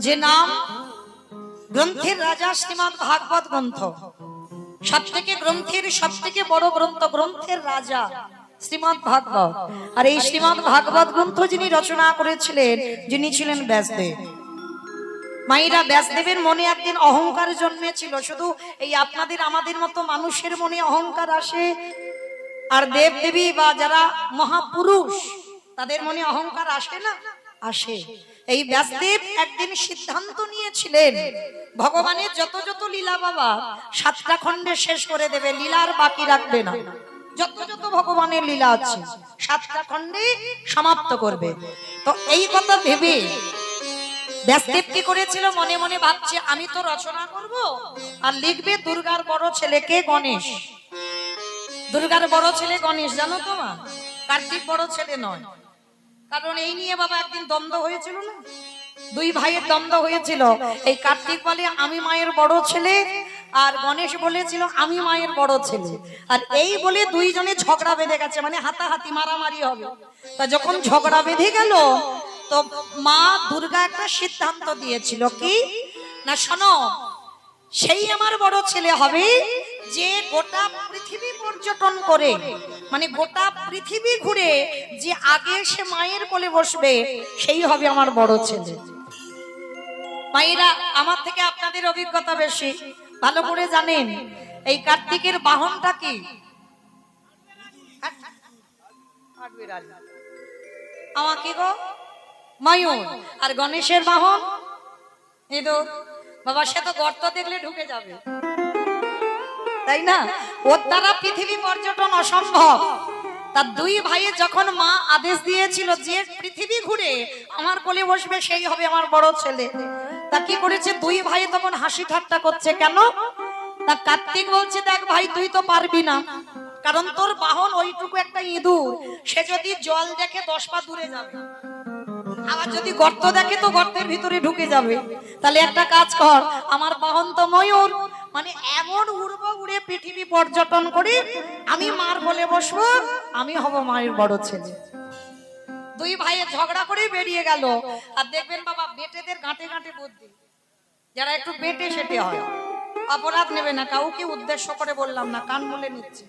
যে নাম গ্রন্থের রাজা শ্রীমদ্ ভাগবত গ্রন্থ, সবথেকে গ্রন্থের সবথেকে বড় গ্রন্থ, গ্রন্থের রাজা শ্রীমদ্ ভাগবত। আর এই শ্রীমদ্ ভাগবত গ্রন্থ যিনি রচনা করেছিলেন, যিনি ছিলেন ব্যাসদেব। মায়েরা, ব্যাসদেবের মনে একদিন অহংকার জন্মেছিল। শুধু এই আপনাদের আমাদের মতো মানুষের মনে অহংকার আসে, আর দেব দেবী বা যারা মহাপুরুষ তাদের মনে অহংকার আসে না? আসে। এই ব্যাসদেব একদিন সিদ্ধান্ত নিয়েছিলেন ভগবানের যত যত লীলা বাবা 7টা খণ্ডে শেষ করে দেবে, লীলার বাকি রাখবে না। যত যত ভগবানের লীলা আছে 7টা খণ্ডে সমাপ্ত করবে। তো এই কথা ভেবে ব্যাসদেব কি করেছিল, মনে মনে ভাবছে আমি তো রচনা করব আর লিখবে দুর্গার বড় ছেলেকে গণেশ। দুর্গার বড় ছেলে গণেশ, জানো তো মা? কার্তিক বড় ছেলে নয়। কারণ এই নিয়ে বাবা একদিন দ্বন্দ্ব হয়েছিল না, দুই ভাইয়ের দ্বন্দ্ব হয়েছিল। এই কার্তিক বলে আমি মায়ের বড় ছেলে, আর গণেশ বলেছিল আমি মায়ের বড় ছেলে। আর এই বলে দুইজনে ঝগড়া বেঁধে গেছে, মানে হাতাহাতি মারামারি হবে। তা যখন ঝগড়া বেঁধে গেল, তো মা দুর্গা একটা সিদ্ধান্ত দিয়েছিল কি না, শোনো, সেই আমার বড় ছেলে হবে যে গোটা পৃথিবী পর্যটন করে, মানে গোটা পৃথিবী ঘুরে যে আগে সে মায়ের কোলে বসবে, সেই হবে আমার বড় ছেলে। মায়েরা, আমার থেকে আপনাদের অভিজ্ঞতা বেশি, ভালো করে জানেন এই কার্তিকের বাহনটা কি? আমাকে গো ময়ূর। আর গণেশের বাহন ইঁদুর। বাবা, সে তো গর্ত দেখলে ঢুকে যাবে, তাই না? ওর দ্বারা পৃথিবী পর্যটন অসম্ভব। তার দুই ভাইয়ে যখন মা আদেশ দিয়েছিল যে পৃথিবী ঘুরে আমার কোলে বসবে সেই হবে আমার বড় ছেলে, তা কি করেছে, দুই ভাই তখন হাসি ঠাট্টা করছে। কেন? তা কার্তিক বলছে দেখ ভাই, তুই তো পারবি না, কারণ তোর বাহন ওইটুকু একটা ইঁদুর, সে যদি জল দেখে 10 পা দূরে যাবে, আবার যদি গর্ত দেখে তো গর্তের ভিতরে ঢুকে যাবে। তাহলে একটা কাজ কর, আমার বাহন তো ময়ূর, মানে এমন উড়বো, উড়ে পৃথিবী পর্যটন করে আমি মার কোলে বসবো, আমি হব মায়ের বড় ছেলে। দুই ভাইয়ের ঝগড়া করে বেরিয়ে গেল। আর দেখবেন বাবা, বেটেদের গাঁটে গাঁটে বুদ্ধি, যারা একটু বেটে সেটে হয়, অপরাধ নেবে না, কাউকে উদ্দেশ্য করে বললাম না, কান মুলে নিচ্ছে,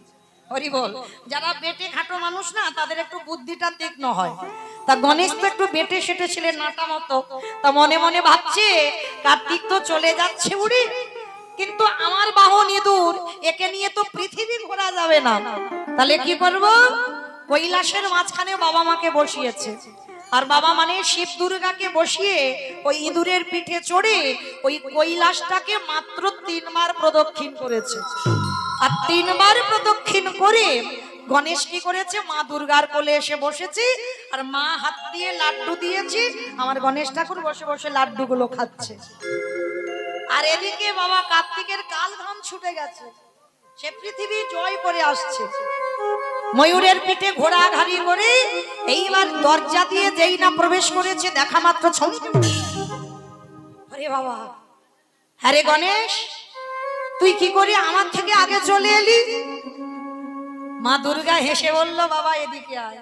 হরি বল। যারা বেটে খাটো মানুষ না, তাদের একটু বুদ্ধিটা তীক্ষ্ণ হয়। তা গণেশ তো একটু বেটে সেটে ছিলেন, নাটা মতো। তা মনে মনে ভাবছে কার্তিক তো চলে যাচ্ছে উড়ে, কিন্তু আমার বাহন ইঁদুর, একে নিয়ে তো পৃথিবী ঘোরা যাবে না। তাহলে কি করব? কৈলাসের মাঝখানে বাবা মাকে বসিয়েছে, আর বাবা মানে শিব দুর্গাকে বসিয়ে ওই ইঁদুরের পিঠে চড়ে ওই কৈলাসটাকে মাত্র 3 বার প্রদক্ষিণ করেছে। আর 3 বার প্রদক্ষিণ করে গণেশ কি করেছে, মা দুর্গার কোলে এসে বসেছে, আর মা হাত দিয়ে লাড্ডু দিয়েছে, আমার গণেশ ঠাকুর বসে বসে লাড্ডুগুলো খাচ্ছে। আর এদিকে বাবা কার্তিকের কাল ঘাম ছুটে গেছে, সে পৃথিবী জয় করে আসছে, ময়ূরের পিঠে ঘোড়া ঘাড়ি করে। এইবার দরজা দিয়ে যেই না প্রবেশ করেছে, দেখা মাত্র আরে বাবা, হ্যাঁ রে গণেশ, তুই কি করে আমার থেকে আগে চলে এলি? মা দুর্গা হেসে বলল, বাবা এদিকে আয়।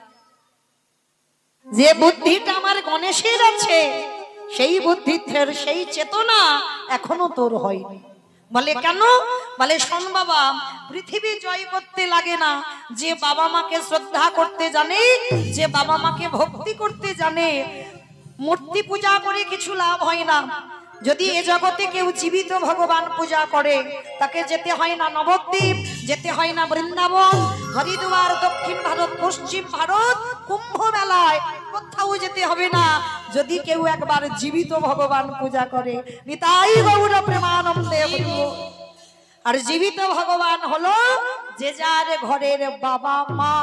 যে বুদ্ধিটা আমার গণেশের আছে, সেই বুদ্ধির সেই চেতনা এখনো তোর হয়নি। বলে কেন? বলে শোন বাবা, পৃথিবী জয় করতে লাগে না, যে বাবা মাকে শ্রদ্ধা করতে জানে, যে বাবা মাকে ভক্তি করতে জানে, মূর্তি পূজা করে কিছু লাভ হয় না। যদি এ জগতে কেউ জীবিত ভগবান পূজা করে, তাকে যেতে হয় না নবদ্বীপ, যেতে হয় না বৃন্দাবন, হরিদ্বার, দক্ষিণ ভারত, পশ্চিম ভারত, কুম্ভ মেলায়, কোথাও যেতে হবে না। যদি কেউ একবার জীবিত ভগবান পূজা করে, নিতাই গৌর প্রেমানন্দে বলব। আর জীবিত ভগবান হলো যে যার ঘরের বাবা মা।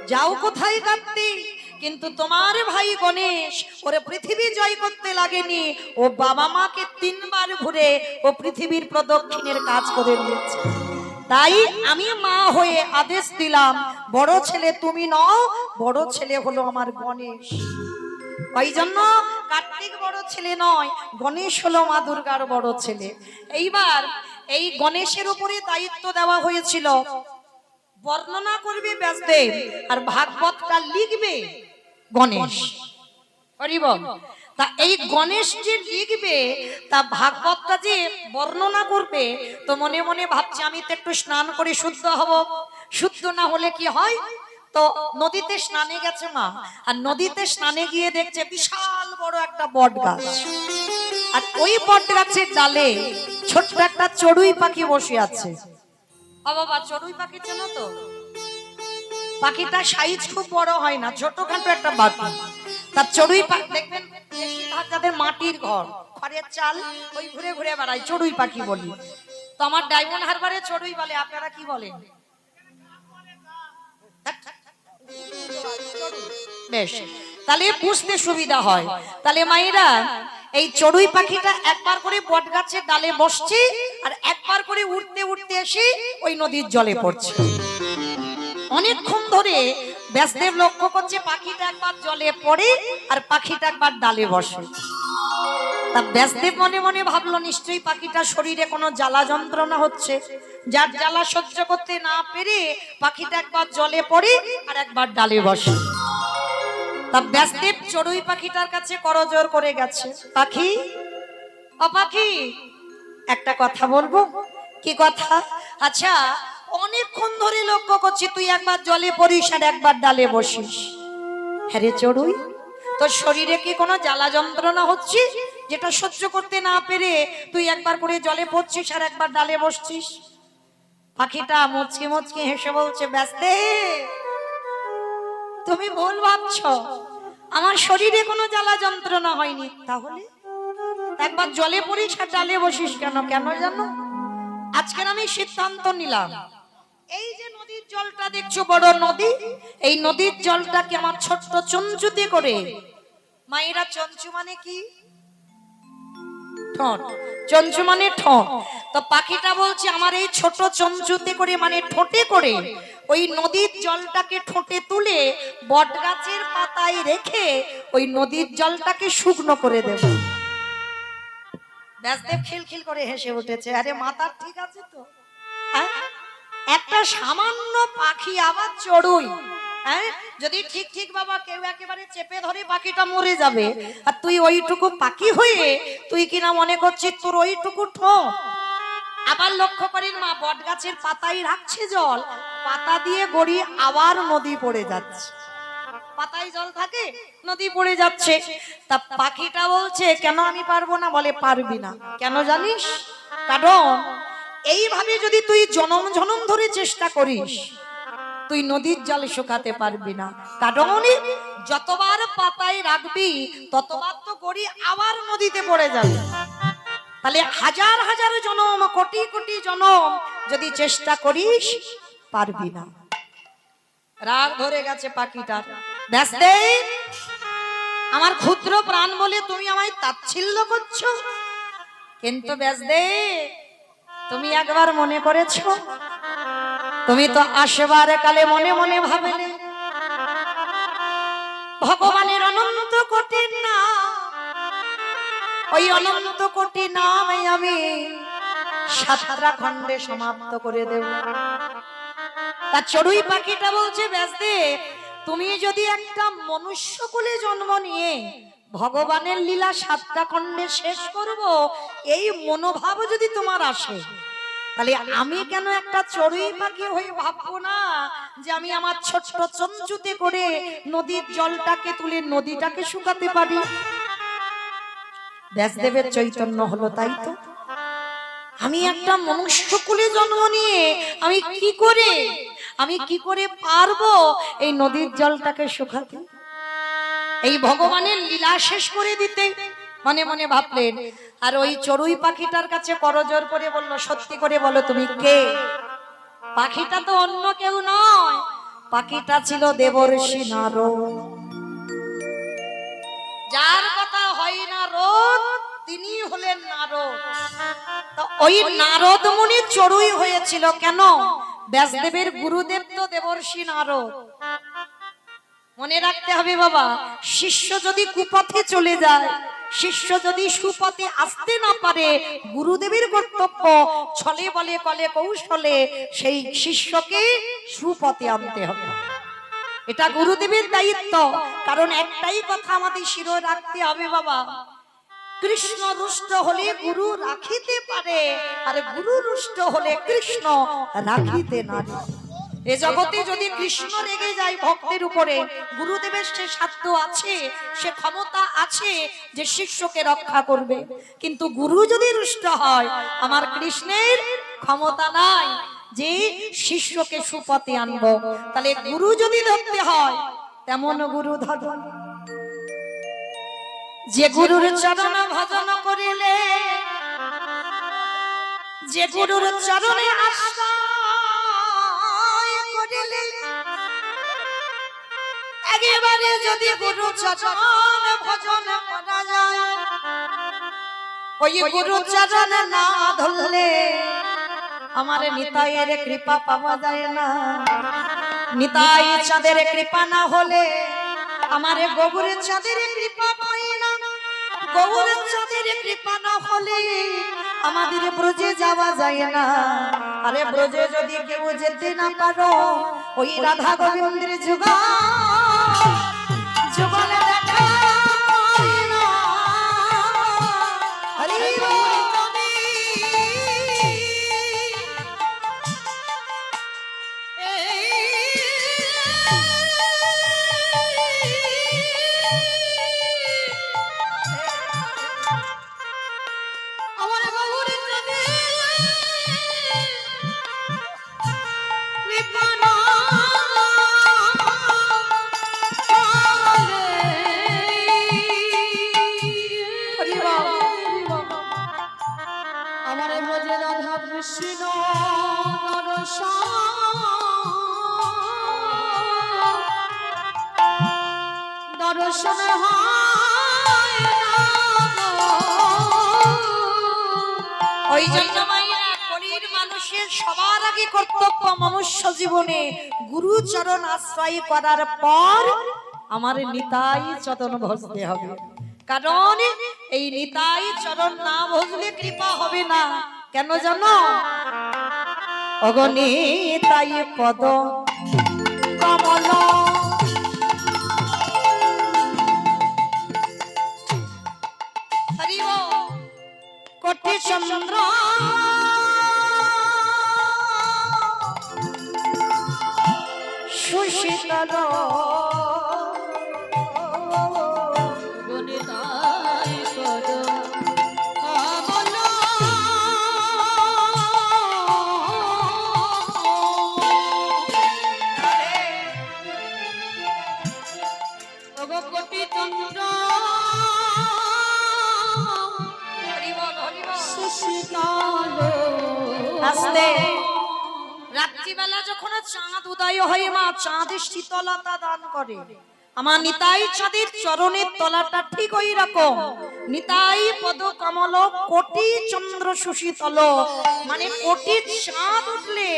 যাও কোথায় কার্তিক, কিন্তু তোমার ভাই গণেশ ওরে পৃথিবী জয় করতে লাগেনি, ও বাবা মাকে 3 বার ঘুরে ও পৃথিবীর প্রদক্ষিণের কাজ করে নিয়েছে। তাই আমি মা হয়ে আদেশ দিলাম, বড় ছেলে তুমি নও, বড় ছেলে হলো আমার গণেশ। ওই জন্য কার্তিক বড় ছেলে নয়, গণেশ হলো মা দুর্গার বড় ছেলে। এইবার এই গণেশের উপরে দায়িত্ব দেওয়া হয়েছিল, বর্ণনা করবে ব্যাসদেব আর ভাগবতটা লিখবে গণেশ। হরি বল। তা এই গণেশ যে লিখবে তা ভাগবতটা যে বর্ণনা করবে, তো মনে মনে ভাবছে আমি তো একটু স্নান করে শুদ্ধ হব, শুদ্ধ না হলে কি হয়, তো নদীতে স্নানে গেছে মা, আর নদীতে স্নানে গিয়ে দেখছে বিশাল বড় একটা বট গাছ, আর ওই বট গাছের ডালে ছোট্ট একটা চড়ুই পাখি বসে আছে। বাবা চড়ুই পাখির জন্য তো পাখিটা সাইজ খুব বড় হয় না, ছোটখাটো একটা পাখি। তার চড়ুই পাখি দেখবেন বেশিরভাগ যাদের মাটির ঘর, খড়ের চাল, ওই ঘুরে ঘুরে বেড়ায়, চড়ুই পাখি বলি। তো আমার ডায়মন্ড হারবারে চড়ুই বলে, আপনারা কি বলেন? বেশ, তাহলে বুঝতে সুবিধা হয়। তাহলে মায়েরা এই চড়ুই পাখিটা একবার করে বট গাছের ডালে বসছে, আর একবার করে উড়তে উড়তে এসে ওই নদীর জলে পড়ছে। অনেকক্ষণ ধরে ব্যাসদেব লক্ষ্য করছে পাখিটা একবার জলে পড়ে আর পাখিটা একবার ডালে বসে। তা ব্যাসদেব মনে মনে ভাবলো নিশ্চয়ই পাখিটা শরীরে কোনো জ্বালা যন্ত্রণা হচ্ছে, যার জ্বালা সহ্য করতে না পেরে পাখিটা একবার জলে পড়ে আর একবার ডালে বসে। তা ব্যাসদেব চড়ুই পাখিটার কাছে করজোড় করে গেছে, পাখি ও পাখি, একটা কথা বলবো। কি কথা? আচ্ছা, অনেকক্ষণ ধরে লক্ষ্য করছি তুই একবার জলে পড়িস আর একবার ডালে বসিস। হ্যাঁ রে চড়ুই, তোর শরীরে কি কোনো জ্বালা যন্ত্রণা হচ্ছে যেটা সহ্য করতে না পেরে তুই একবার করে জলে পড়ছিস আর একবার ডালে বসছিস? পাখিটা মুচকি মুচকি হেসে বলছে, ব্যাসদেব তুমি ভুল ভাবছো, আমার শরীরে কোনো জ্বালা যন্ত্রণা হয়নি। তাহলে একবার জলে পড়িস আর ডালে বসিস কেন? কেন জানো? আজকের আমি সিদ্ধান্ত নিলাম, এই যে নদীর জলটা দেখছো বড় নদী, এই নদীর জলটাকে আমার ছোট্ট চঞ্চুতে করে, মায়েরা চঞ্চু মানে কি? ঠোঁট, চঞ্চু মানে ঠোঁট। তো পাখিটা বলছে আমার এই ছোট চঞ্চুতে করে মানে ঠোঁটে করে ওই নদীর জলটাকে ঠোঁটে তুলে বট গাছের পাতায় রেখে ওই নদীর জলটাকে শুকনো করে দেব। ব্যাসদেব খিলখিল করে হেসে উঠেছে, আরে মাথা ঠিক আছে তো? একটা সামান্য পাখি, আবার চড়ুই, হ্যাঁ, যদি ঠিক ঠিক বাবা কেউ একেবারে চেপে ধরে পাখিটা মরে যাবে, আর তুই ওইটুকু পাখি হয়ে তুই কিনা মনে করছিস তোর ওইটুকু ঠোঁট। আবার লক্ষ্য করেন মা, বট গাছের পাতায় রাখছে জল, পাতা দিয়ে গড়িয়ে আবার নদী পড়ে যাচ্ছে। পাতায় জল থাকে, নদী পড়ে যাচ্ছে। তা পাখিটা বলছে কেন আমি পারবো না? বলে পারবি না কেন জানিস? কারণ এইভাবে যদি তুই জনম জনম ধরে চেষ্টা করিস তুই নদীর জলে শুকাতে পারবি না। কারণ যতবার পাতায় রাখবি ততবার তো গড়ি আবার নদীতে পড়ে যাবে। তাহলে হাজার হাজার জনম, কোটি কোটি জনম যদি চেষ্টা করিস পারবি না। রাগ ধরে গেছে পাখিটার। ব্যাসদেব, আমার ক্ষুদ্র প্রাণ বলে তুমি আমায় তাচ্ছিল্য করছো, কিন্তু ব্যাসদেব তুমি একবার মনে করেছো, তুমি তো আসবার কালে মনে মনে ভাবলে ভগবানের অনন্ত কোটি নাম, ওই অনন্ত কোটি নামে আমি 7টা খণ্ডে সমাপ্ত করে দেব। তা চড়ুই পাখিটা বলছে, ব্যাসদেব তুমি যদি একটা মনুষ্য কুলে জন্ম নিয়ে ভগবানের লীলা 7টা খণ্ডে শেষ করব, এই মনোভাব যদি তোমার আসে, তাহলে আমি কেন একটা চড়ুই পাখি হয়ে ভাববো না যে আমি আমার ছোট্ট চঞ্চুতে করে নদীর জলটাকে তুলে নদীটাকে শুকাতে পারি? ব্যাসদেবের চৈতন্য হলো, তাই তো আমি একটা মনুষ্য কুলে জন্ম নিয়ে আমি কি করে পারবো এই নদীর জলটাকে শুকাতে, এই ভগবানের লীলা শেষ করে দিতে? মনে মনে ভাবলেন। আর ওই চড়ুই পাখিটার কাছে করজোড় করে বলল, সত্যি করে বলো তুমি কে? পাখিটা তো অন্য কেউ নয়, পাখিটা ছিল দেবর্ষি নারদ। যার কথা হয় না রোদ, তিনি হলেন নারদ। তো ওই নারদ মুনি চড়ুই হয়েছিল কেন? ব্যাসদেবের গুরুদেব তো দেবর্ষি নারদ। মনে রাখতে হবে বাবা, শিষ্য যদি কুপথে চলে যায়, শিষ্য যদি সুপথে আসতে না পারে, গুরুদেবের কর্তব্য ছলে বলে কলে কৌশলে সেই শিষ্যকে সুপথে আনতে হবে। এটা গুরুদেবের দায়িত্ব। কারণ একটাই কথা আমাদের শিরোয় রাখতে হবে বাবা, কৃষ্ণ রুষ্ট হলে গুরু রাখিতে পারে, আর গুরু রুষ্ট হলে কৃষ্ণ রাখিতে না। এ জগতে যদি কৃষ্ণ রেগে যায় ভক্তের উপরে, গুরুদেবের সে সাধ্য আছে, সে ক্ষমতা আছে যে শিষ্যকে রক্ষা করবে। কিন্তু গুরু যদি রুষ্ট হয়, আমার কৃষ্ণের ক্ষমতা নাই যে শিষ্যকে সুপথে আনবো। তাহলে গুরু যদি ধরতে হয়, তেমন গুরু ধরুন। যে গুরুর চরণ ভজন করিলে, যে গুরুর চরণে আশ্রয় করিলে, একেবারে যদি গুরু চরণ ভজন করা যায়, ওই গুরু চরণ না ধরলে আমার নিতাইয়ের কৃপা পাওয়া যায় না। নিতাই চাঁদের কৃপা না হলে আমার গৌরের চাঁদের কৃপা পাই না। গৌরের চাঁদের কৃপা না হলে আমাদের ব্রজে যাওয়া যায় না। আরে ব্রজে যদি কেউ যেতে না পারো, ওই রাধা গোবিন্দের যুগলে দেখা পায় না। হরি দর্শন হয় না। ওই জন্য মাইয়া কলির মানুষের সবার আগে কর্তব্য মনুষ্য জীবনে গুরু চরণ আশ্রয় করার পর আমার নিতাই চরণ ভজতে হবে। কারণ এই নিতাই চরণ না ভজলে কৃপা হবে না। কেন জানো? অগণিতাই পদ কমল কোটি চন্দ্র সুশীতল গণিতাই পদ কমল কোটি চন্দ্র রাত্রিবেলা যখন চাঁদ উদয় হয়, মা চাঁদের শীতলতা দান করে। আমার নিতাই চাঁদের চরণের তলাটা ঠিক ওই রকম। নিতাই পদ কমল কোটি চন্দ্র সুশীতল, মানে কোটি চাঁদ উঠলে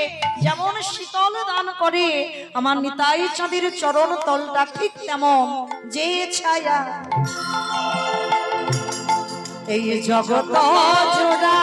যেমন শীতল দান করে, আমার নিতাই চাঁদের চরণ তলটা ঠিক তেমন। যে ছায়া এই জগৎ জোড়া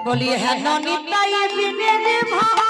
বলি হ্যাঁ নিতাই বিনে রে ভাই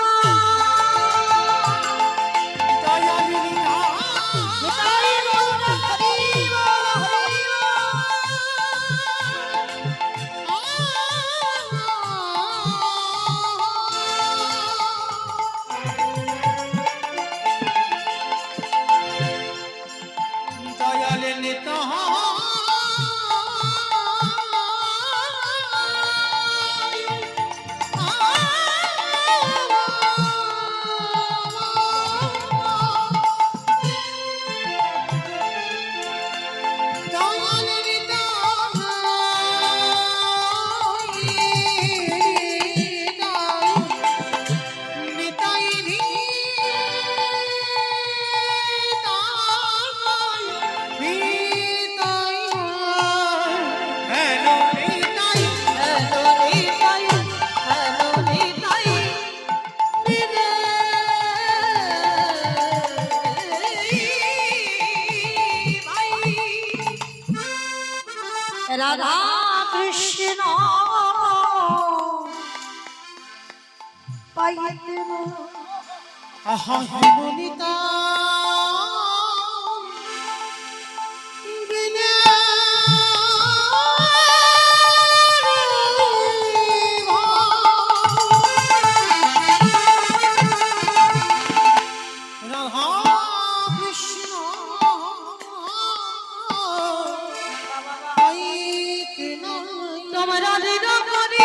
রাধা কৃষ্ণ পাইতে না। আহা হেমনিতা বিনে রাধা কৃষ্ণ পাইতে নাই তোমরা হৃদ করি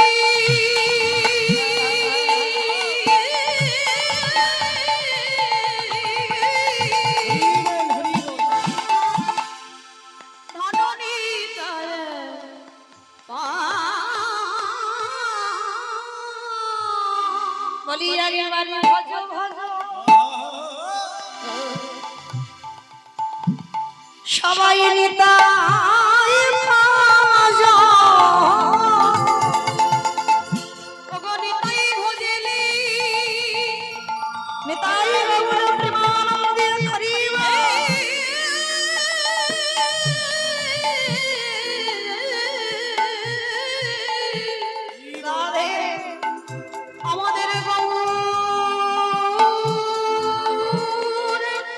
বলি একবারে ভজ ভজ সবাই নিতাই ভজ অগণিতাই ভজলি নিতাই গৌর প্রেমানন্দে হরিবে রাধে আমাদের গৌর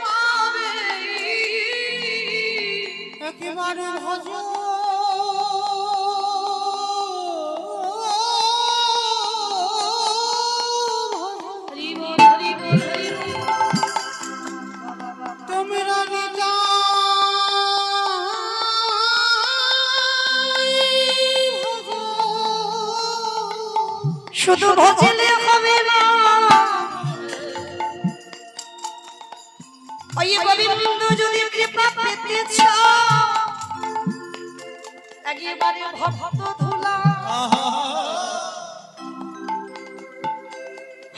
পাবে একেবারে ভজ হরি বল হরি বল হরি বল তোমরা নিতাই ভজ শুধু ভজলে হবে না ওই গোবিন্দ যদি কৃপা পেতে চাও একেবারে ভক্ত ধুলা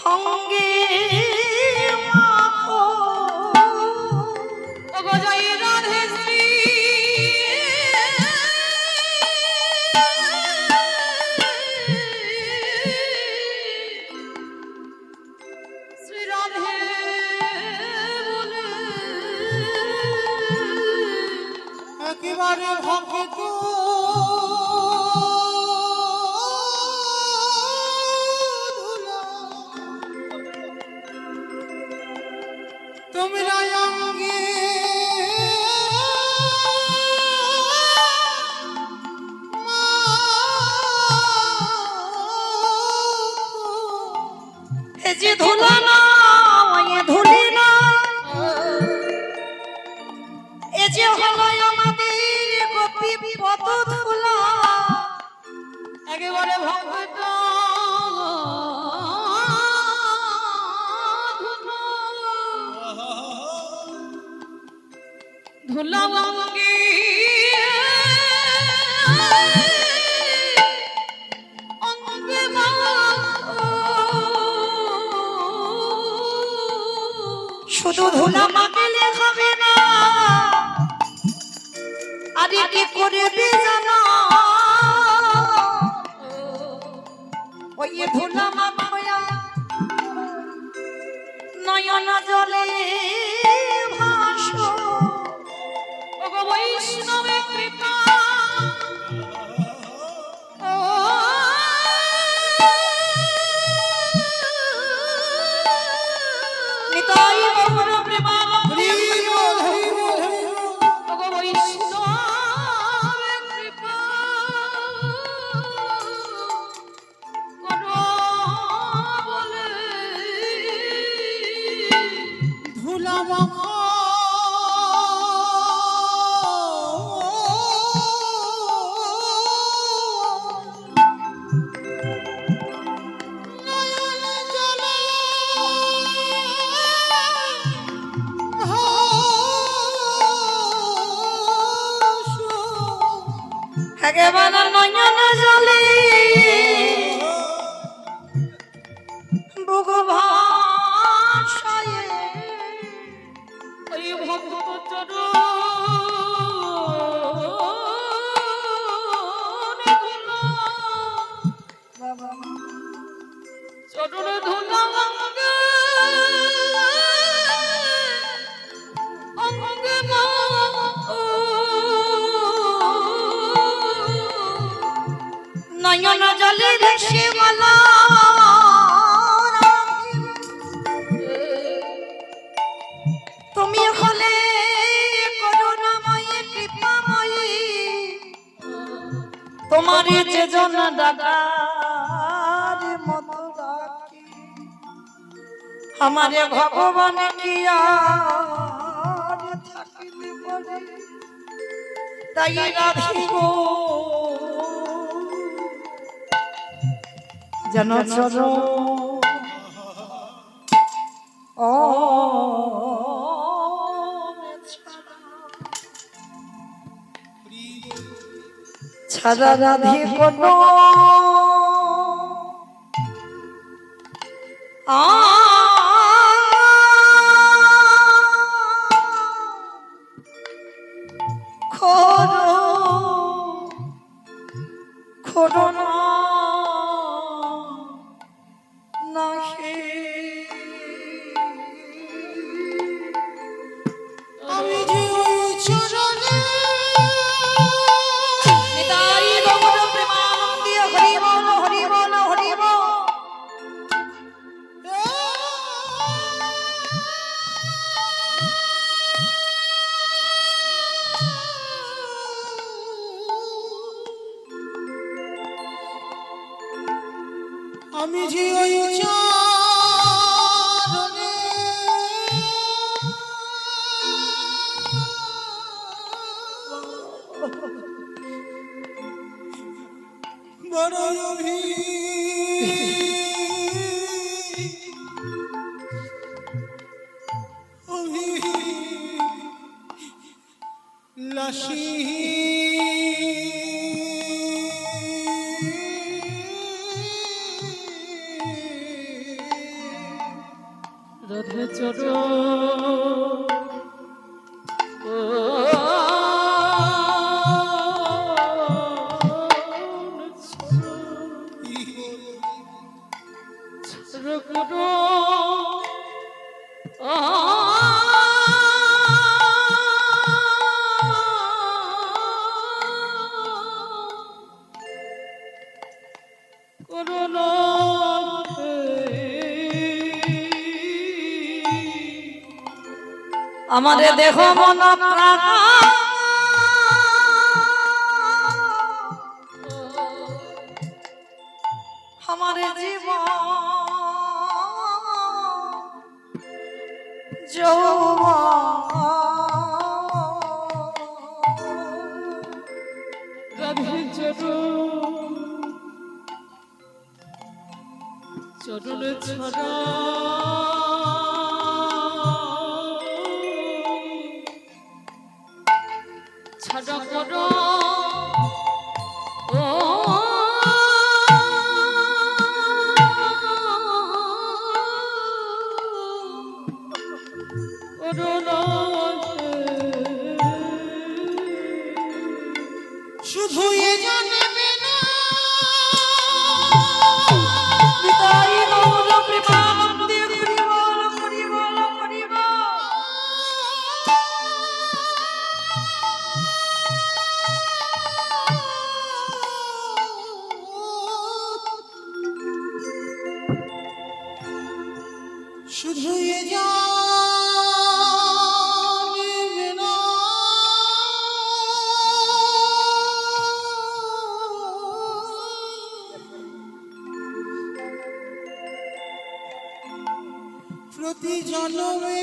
সঙ্গে মাখো ওগো জয় রাধে শ্রী শ্রী রাধে বলে একেবারে ভক্ত ধুলা তোমরা অঙ্গে এ যে ধুলা না এ ধুলি না এ যে হলো আমাদের গোপী পদ ধুলা একেবারে ভক্ত ধুলা অঙ্গে অঙ্গে শুধু ধুলা মাখলে হবে না আরে কি করবে জানো ওই ধুলা মাখয়া নয়ন জলে ভাসো ওগো বৈষ্ণবে কৃপা নিতাই গৌর প্রেমানন্দে ওগো বৈষ্ণবে কৃপা করো বলে ধুলা মাখা একেবারে নয়ন জলে বুক ভাসায়ে ওই ভক্ত চরণ ধুলা অঙ্গে অঙ্গে নয়ন জলে ভেসে গেল তুমি হলে করুণাময়ী কৃপাময়ী তোমার যে জন ডাকার মতো ডাকি আমারে ভগবান কি আর থাকিতে পারে তাই রাধি গো যেন চরণ ও ছাড়া রাধি কোনো খোড়ো নাহি আমি যে ওই চরণে নিতাই গৌর প্রেমানন্দে হরি বল হরি বল হরি বল আমি যে ওই চরণে বড় লাশি রাধে চরণ আমারে দেহ মন প্রাণ আমারে জীবন রাধে চরণ ছড়া ছাড়া করো ও শুধু এ জানবে না নিতাই গৌর প্রেমানন্দে হরি বল হরি বল হরি বল শুধু এ জানবে না প্রতি জন্মে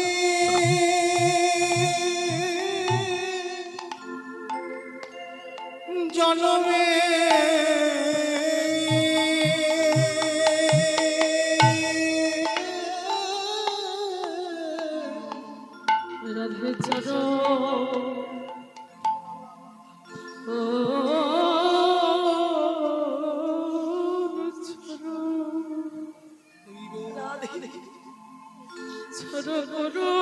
জন্মে রাধে চরণ ছড় করো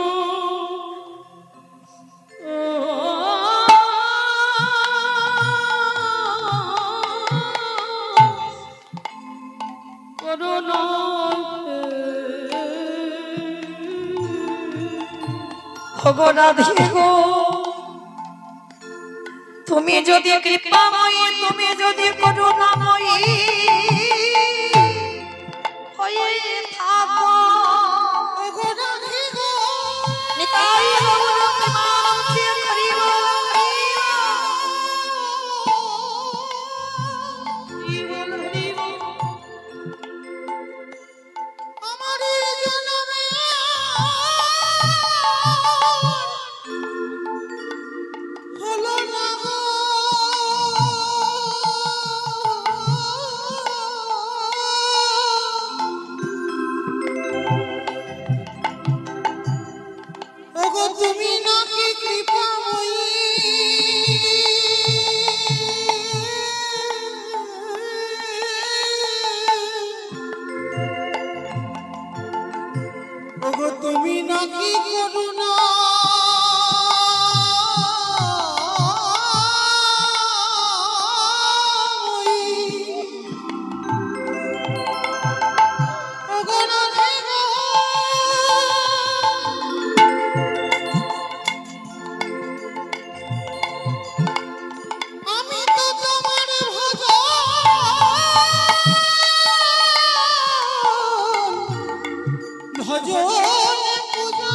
রাধে গো তুমি যদি কৃপাময়ী, তুমি যদি করুণাময়ী হয়ে থাকো, ওগো রাধে গো, নিতাই গৌর প্রেমানন্দে হরি বল, হরি বল, হরি বল। আমার জনমে হলো না গো, ওগো তুমি নাকি কৃপাময়ী, ওগো তুমি নাকি করুণা, ওগো রাধে গো, আমি তো তোমার ভজন পূজা,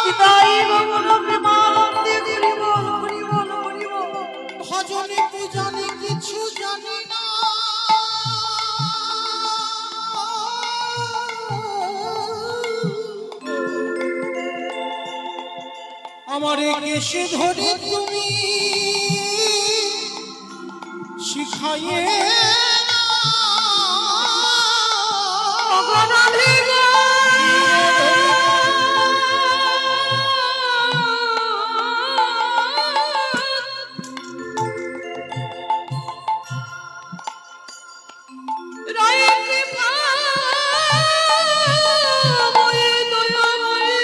নিতাই গৌর প্রেমানন্দে হরি বল, হরি বল, হরি বল। ভজনে পূজনে কিছু জানি না, আমারে কেশে ধরে তুমি শিখাইয়ে ওগো রাধে গো, রায়ে কৃপাময়ী দয়াময়ী,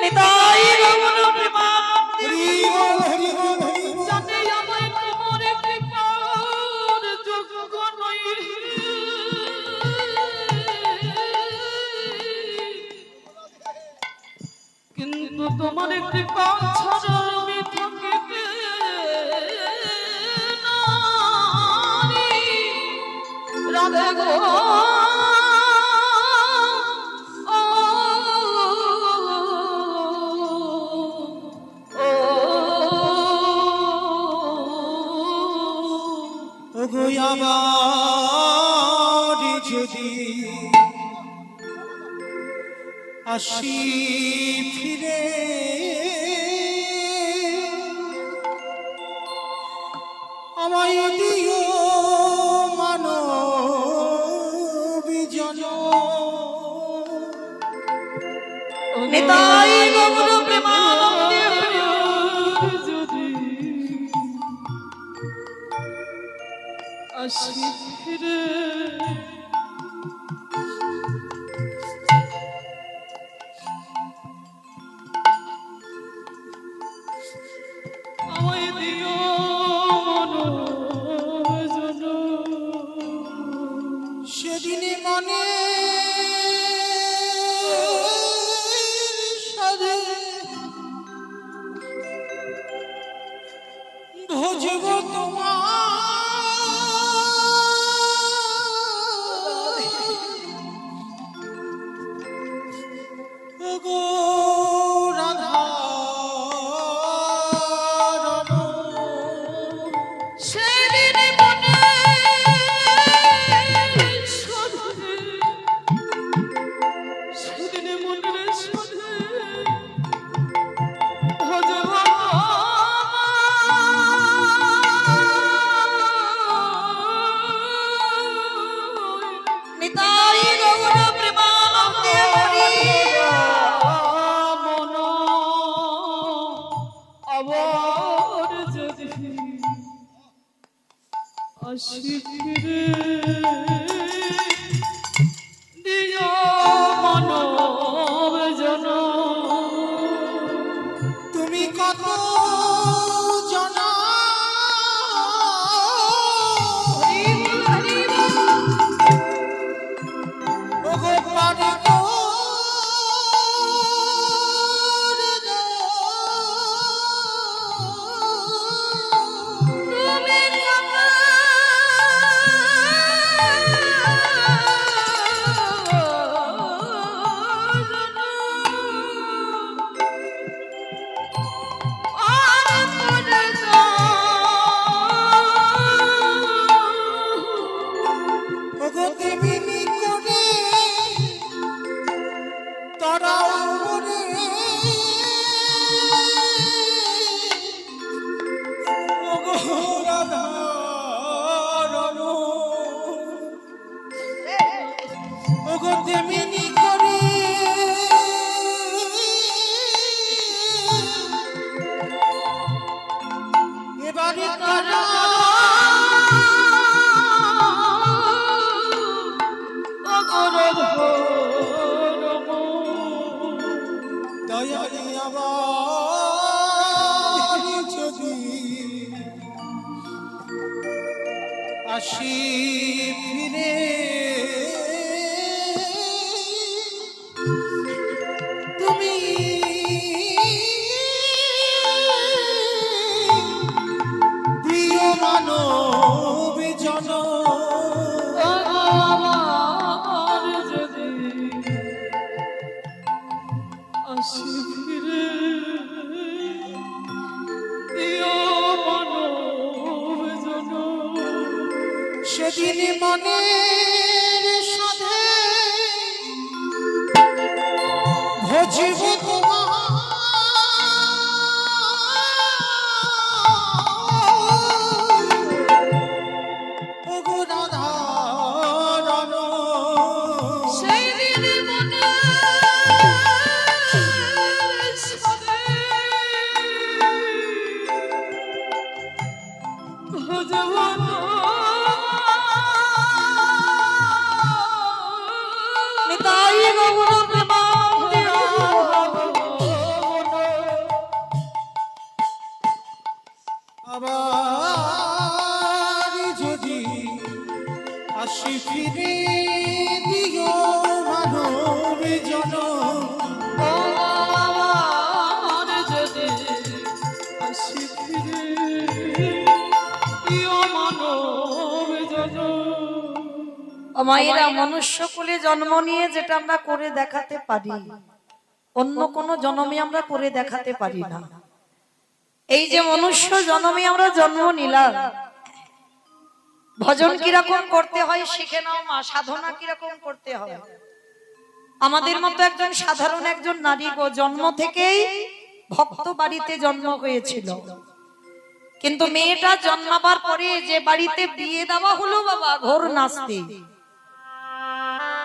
নিতাই গৌর প্রেমানন্দে হরি বল, হরি বল, হরি বল। জানে আমায় তোমার কৃপার যোগ্য নই, কিন্তু তোমার কৃপা ছাড়া আমি থাকিতে নারি। রাধে গো, ও, ও, ওগো আবার যদি আসি ফিরে, আমায় দিও মানবী জনম, নিতাই গৌর প্রেমানন্দে হরি বল। যদি আসি ফিরে আমায় দিও মনোজন, সেদিনে মনে সারে ভজব তোমার, যেমনি করে এবারে তারা দয়ালে আবার যদি আসি ফিরে তুমি প্রিয় মানব জন আমার যদি আসি ফিরে প্রিয় মানব জন সেদিন মনের সাথে ভজিব সেই দিন মনে সাথে ভজবন নিতাই গৌর প্রেমানন্দে আবার যদি আসি ফিরে দিও মানব জন আমার যদি আসি ফিরে প্রিয় মানব জন মায়েরা মনুষ্য কুলে জন্ম নিয়ে যেটা আমরা করে দেখাতে পারি অন্য কোন জন্মে আমরা করে দেখাতে পারি না। এই যে মনুষ্য জন্মে আমরা জন্ম নিলাম, ভজন কিরকম করতে হয় শিখে নাও মা, সাধনা কিরকম করতে হয়। আমাদের মতো একজন সাধারণ একজন নারী গো জন্ম থেকেই ভক্ত বাড়িতে জন্ম হয়েছিল, কিন্তু মেয়েটা জন্মাবার পরে যে বাড়িতে বিয়ে দেওয়া হলো বাবা ঘোর নাস্তি।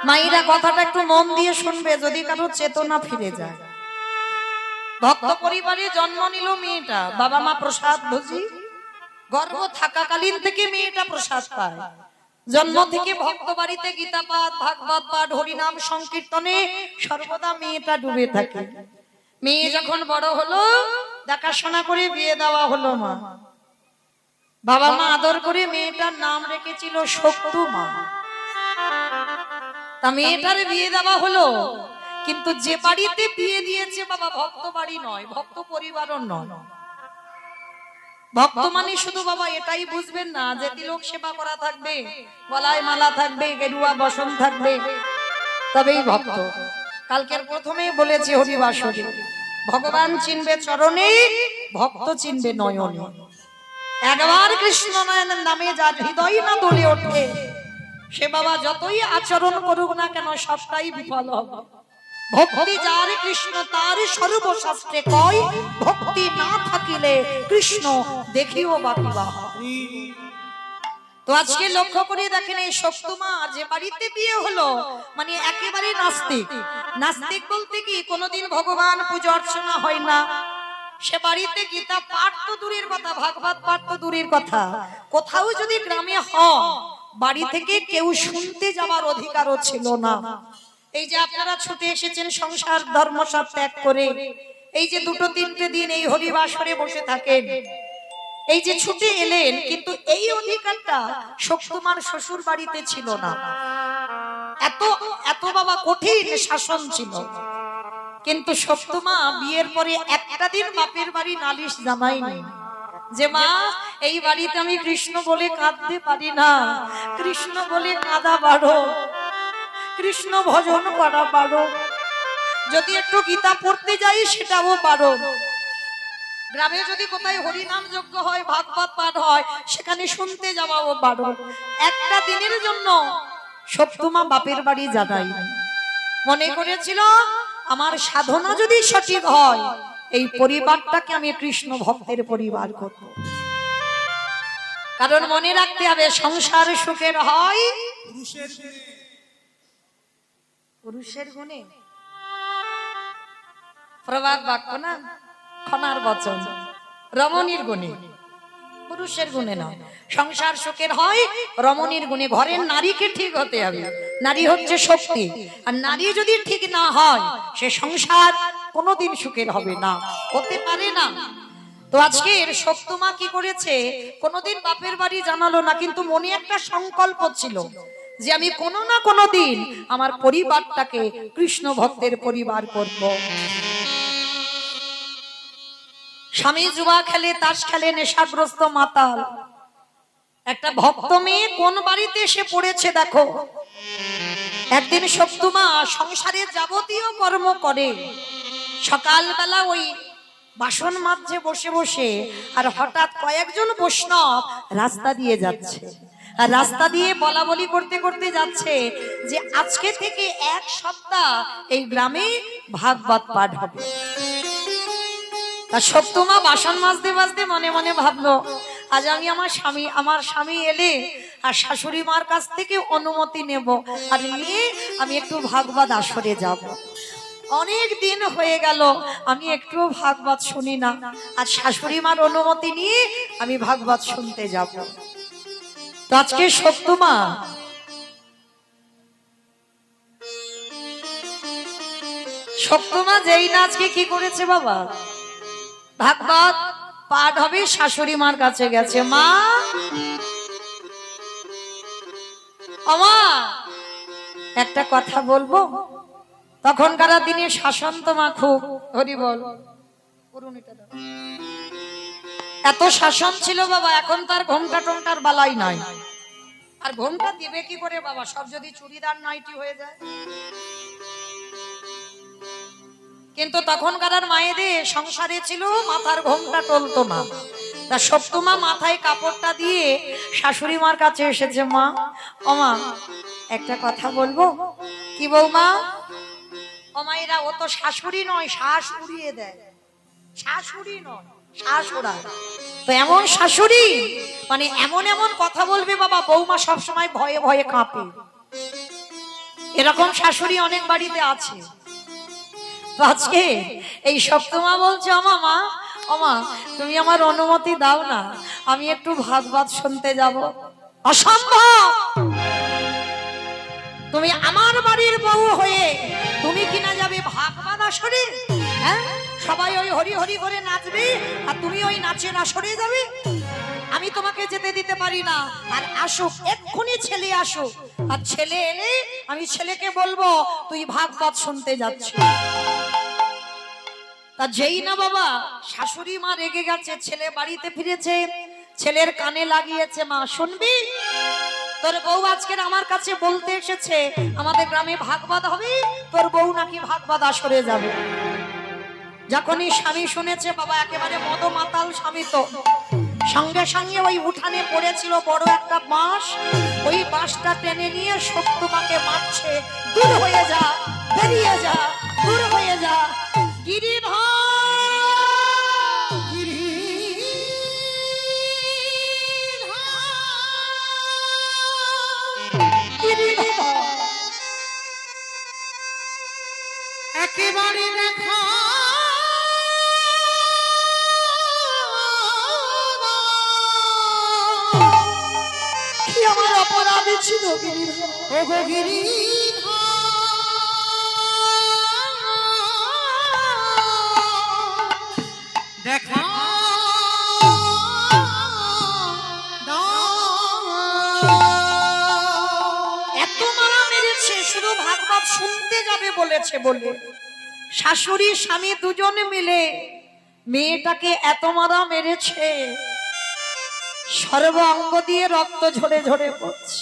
মায়েরা কথাটা একটু মন দিয়ে শুনবে যদি কারো চেতনা ফিরে যায়। ভক্ত পরিবারে জন্ম নিল মেয়েটা, বাবা মা প্রসাদ ভোজি, গর্ভ থাকাকালীন থেকে মেয়েটা প্রসাদ পায়। জন্ম থেকে ভক্ত বাড়িতে গীতা পাঠ ভাগবত পাঠ হরিনাম সংকীর্তনে সর্বদা মেয়েটা ডুবে থাকে। মেয়ে যখন বড় হলো দেখাশোনা করে বিয়ে দেওয়া হলো মা, বাবা মা আদর করে মেয়েটার নাম রেখেছিল শক্তু মা। তা মেয়েটার বিয়ে দেওয়া হলো, কিন্তু যে বাড়িতে বিয়ে দিয়েছে বাবা ভক্ত বাড়ি নয়, ভক্ত পরিবারও নয়। ভক্ত মানে শুধু বাবা এটাই বুঝবেন না যে তিলক সেবা করা থাকবে, গলায় মালা থাকবে, গেরুয়া বসন থাকবে, তবেই ভক্ত। কালকের প্রথমেই বলেছি হরিবাসরে ভগবান চিনবে চরণে, ভক্ত চিনবে নয়নে। একবার কৃষ্ণ নয়নের নামে যার হৃদয় না দোলে ওঠে সে বাবা যতই আচরণ করুক না কেন সবটাই বিফল হবে। ভক্তি যার কৃষ্ণ তার সর্বশাস্ত্রে কয়, ভক্তি না থাকিলে কৃষ্ণ দেখিও বাকিবা। তো আজকে লক্ষ্য করে দেখেন এই শক্তমা যে বাড়িতে বিয়ে হলো মানে একেবারে নাস্তিক। নাস্তিক বলতে কি কোনোদিন ভগবান পূজা অর্চনা হয় না, সে বাড়িতে গীতা পাঠ তো দূরের কথা, ভাগবত পাঠ তো দূরের কথা, কোথাও যদি গ্রামে হয় বাড়ি থেকে কেউ শুনতে যাওয়ার অধিকারও ছিল না। এই যে আপনারা ছুটে এসেছেন সংসার ধর্ম সব ত্যাগ করে, এই যে দুটো তিনটে দিন এই হরিবাসরে বসে থাকেন, এই যে ছুটে এলেন, কিন্তু এই অধিকারটা শক্তমার শ্বশুর বাড়িতে ছিল না। এত এত বাবা কঠিন শাসন ছিল। কিন্তু শক্তমা বিয়ের পরে একটা দিন বাপের বাড়ি নালিশ জানায়নি যে মা এই বাড়িতে আমি কৃষ্ণ বলে কাঁদতে পারি না, কৃষ্ণ বলে কাঁদা বাড়ো, কৃষ্ণ ভজন করা বাড়ো, যদি একটু গীতা পড়তে যাই সেটাও বাড়ো, গ্রামে যদি কোথায় হরিনাম যজ্ঞ হয় ভাগবত পাঠ হয় সেখানে শুনতে যাওয়াও বাড়ো। একটা দিনের জন্য শক্তমা বাপের বাড়ি জানাই, মনে করেছিল আমার সাধনা যদি সঠিক হয় এই পরিবারটাকে আমি কৃষ্ণ ভক্তের পরিবার করব। কারণ মনে রাখতে হবে সংসার সুখের হয় পুরুষের গুণে? প্রবাদ বাক্য না, খনার বচন, রমণীর গুণে, পুরুষের গুণে নয়। সংসার সুখের হয় রমণীর গুণে। ঘরের নারীকে ঠিক হতে হবে, নারী হচ্ছে শক্তি, আর নারী যদি ঠিক না হয় সে সংসার কোনোদিন সুখের হবে না, হতে পারে না। তো আজকের সত্যমা কি করেছে, কোনোদিন বাপের বাড়ি জানালো না, কিন্তু মনে একটা সংকল্প ছিল যে আমি কোনো না কোনো দিন আমার পরিবারটাকে কৃষ্ণ ভক্তের পরিবার করব। স্বামী জুয়া খেলে, তাস খেলে, নেশাগ্রস্ত মাতাল। একটা ভক্ত মেয়ে কোন বাড়িতে এসে পড়েছে দেখো। একদিন সত্যমা সংসারের যাবতীয় কর্ম করে, সকালবেলা ওই বাসন মাজছে বসে বসে, আর হঠাৎ কয়েকজন বৈষ্ণব রাস্তা দিয়ে যাচ্ছে, আর রাস্তা দিয়ে বলা বলি করতে করতে যাচ্ছে যে আজকে থেকে 1 সপ্তাহ এই গ্রামে ভাগবত পাঠ হবে। আর সত্যমা বাসন মাজতে মাজতে মনে মনে ভাবলো, আজ আমি আমার স্বামী এলে আর শাশুড়ি মার কাছ থেকে অনুমতি নেব, আর নিয়ে আমি একটু ভাগবত আসরে যাব। অনেক দিন হয়ে গেল আমি একটু ভাগবত শুনি না, আর শাশুড়ি মার অনুমতি নিয়ে আমি ভাগবত শুনতে যাব। তো আজকে সত্যমা যেই না আজকে কি করেছে বাবা, ভাগবত পাঠ হবে, শাশুড়ি মার কাছে গেছে। মা, আমা একটা কথা বলবো। তখনকার দিনে শাসন তো মা খুব, হরি বল, এত শাসন ছিল বাবা। এখন তার ঘোমটা টোমটার বালাই নাই, আর ঘোমটা দিবে কি করে বাবা, সব যদি চুড়িদার নাইটি হয়ে যায়। কিন্তু তখনকার মায়েদের সংসারে ছিল মাথার ঘোমটা টলতো না। তা সত্যমা মাথায় কাপড়টা দিয়ে শাশুড়ি মার কাছে এসেছে। মা, ও মা একটা কথা বলবো। কি বৌমা? ও মায়েরা, ও তো শাশুড়ি নয়, শ্বাস উড়িয়ে দেয়। শাশুড়ি নয়, শ্বাস ওড়ায়। তো এমন শাশুড়ি মানে এমন এমন কথা বলবে বাবা, বৌমা সবসময় ভয়ে ভয়ে কাঁপে। এরকম শাশুড়ি অনেক বাড়িতে আছে। তো আজকে এই সত্যমা বলছে, মা, ওমা তুমি আমার অনুমতি দাও না, আমি একটু ভাগবত শুনতে যাব। অসম্ভব! তুমি আমার বাড়ির বউ হয়ে তুমি কিনা যাবে ভাগবত আসরে? হ্যাঁ, সবাই ওই হরি হরি করে নাচবে আর তুমি ওই নাচের আসরে যাবে? আমি তোমাকে যেতে দিতে পারি না। আর আসুক, এক্ষুনি ছেলে আসুক, আর ছেলে এলে আমি ছেলেকে বলবো তুই ভাগবত শুনতে যাচ্ছিস। তা যেই না বাবা শাশুড়ি মা রেগে গেছে, ছেলে বাড়িতে ফিরেছে, ছেলের কানে লাগিয়েছে, মা শুনবি, তোর বউ আজকে আমার কাছে বলতে এসেছে আমাদের গ্রামে ভাগবত হবে, তোর বউ নাকি ভাগবত আসরে যাবে। যখনই স্বামী শুনেছে বাবা, একেবারে মদমাতাল স্বামী, তো সঙ্গে সঙ্গে ওই উঠানে পড়েছিল বড় একটা বাঁশ, ওই বাঁশটা টেনে নিয়ে সত্যমাকে মারছে। দূর হয়ে যা, বেরিয়ে যা, দূর হয়ে যা। গিরিধর, একেবারে দেখা কি আমার অপরাধ ছিল গিরিধর? ও গো গিরিধর, দেখা এত মারা মেরেছে শুধু ভাগবত শুনতে যাবে বলেছে বলে। শাশুড়ি স্বামী দুজনে মিলে মেয়েটাকে এত মারা মেরেছে, সর্ব অঙ্গ দিয়ে রক্ত ঝরে ঝরে পড়ছে।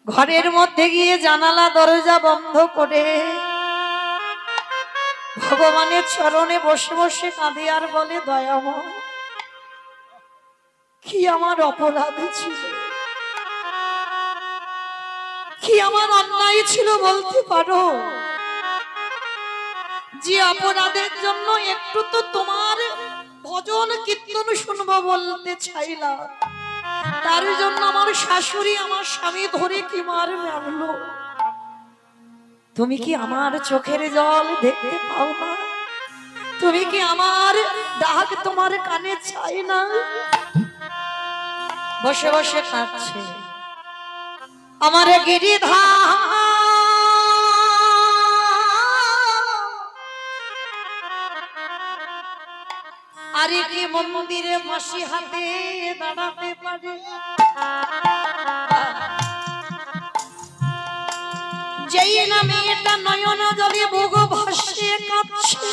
ঘরের মধ্যে গিয়ে জানালা দরজা বন্ধ করে ভগবানের চরণে বসে বসে কাঁদে আর বলে, দয়াময় কি আমার অপরাধ ছিল, কি আমার অন্যায় ছিল বলতে পারো? যে অপরাধের জন্য একটু তো তোমার ভজন কীর্তন শুনবো বলতে চাইলাম, তার জন্য আমার শাশুড়ি আমার স্বামী ধরে কি মার মারলো। তুমি কি আমার চোখের জল দেখতে পাও না? তুমি কি আমার ডাক তোমার কানে চাই না? বসে বসে কাঁদছে আমার গিরিধার। আরে কি মন্দিরে মাসি হাতে দাঁড়াতে পারে? যেই না মেয়েটা নয়ন জলে বুক ভাসিয়ে কাঁদছে,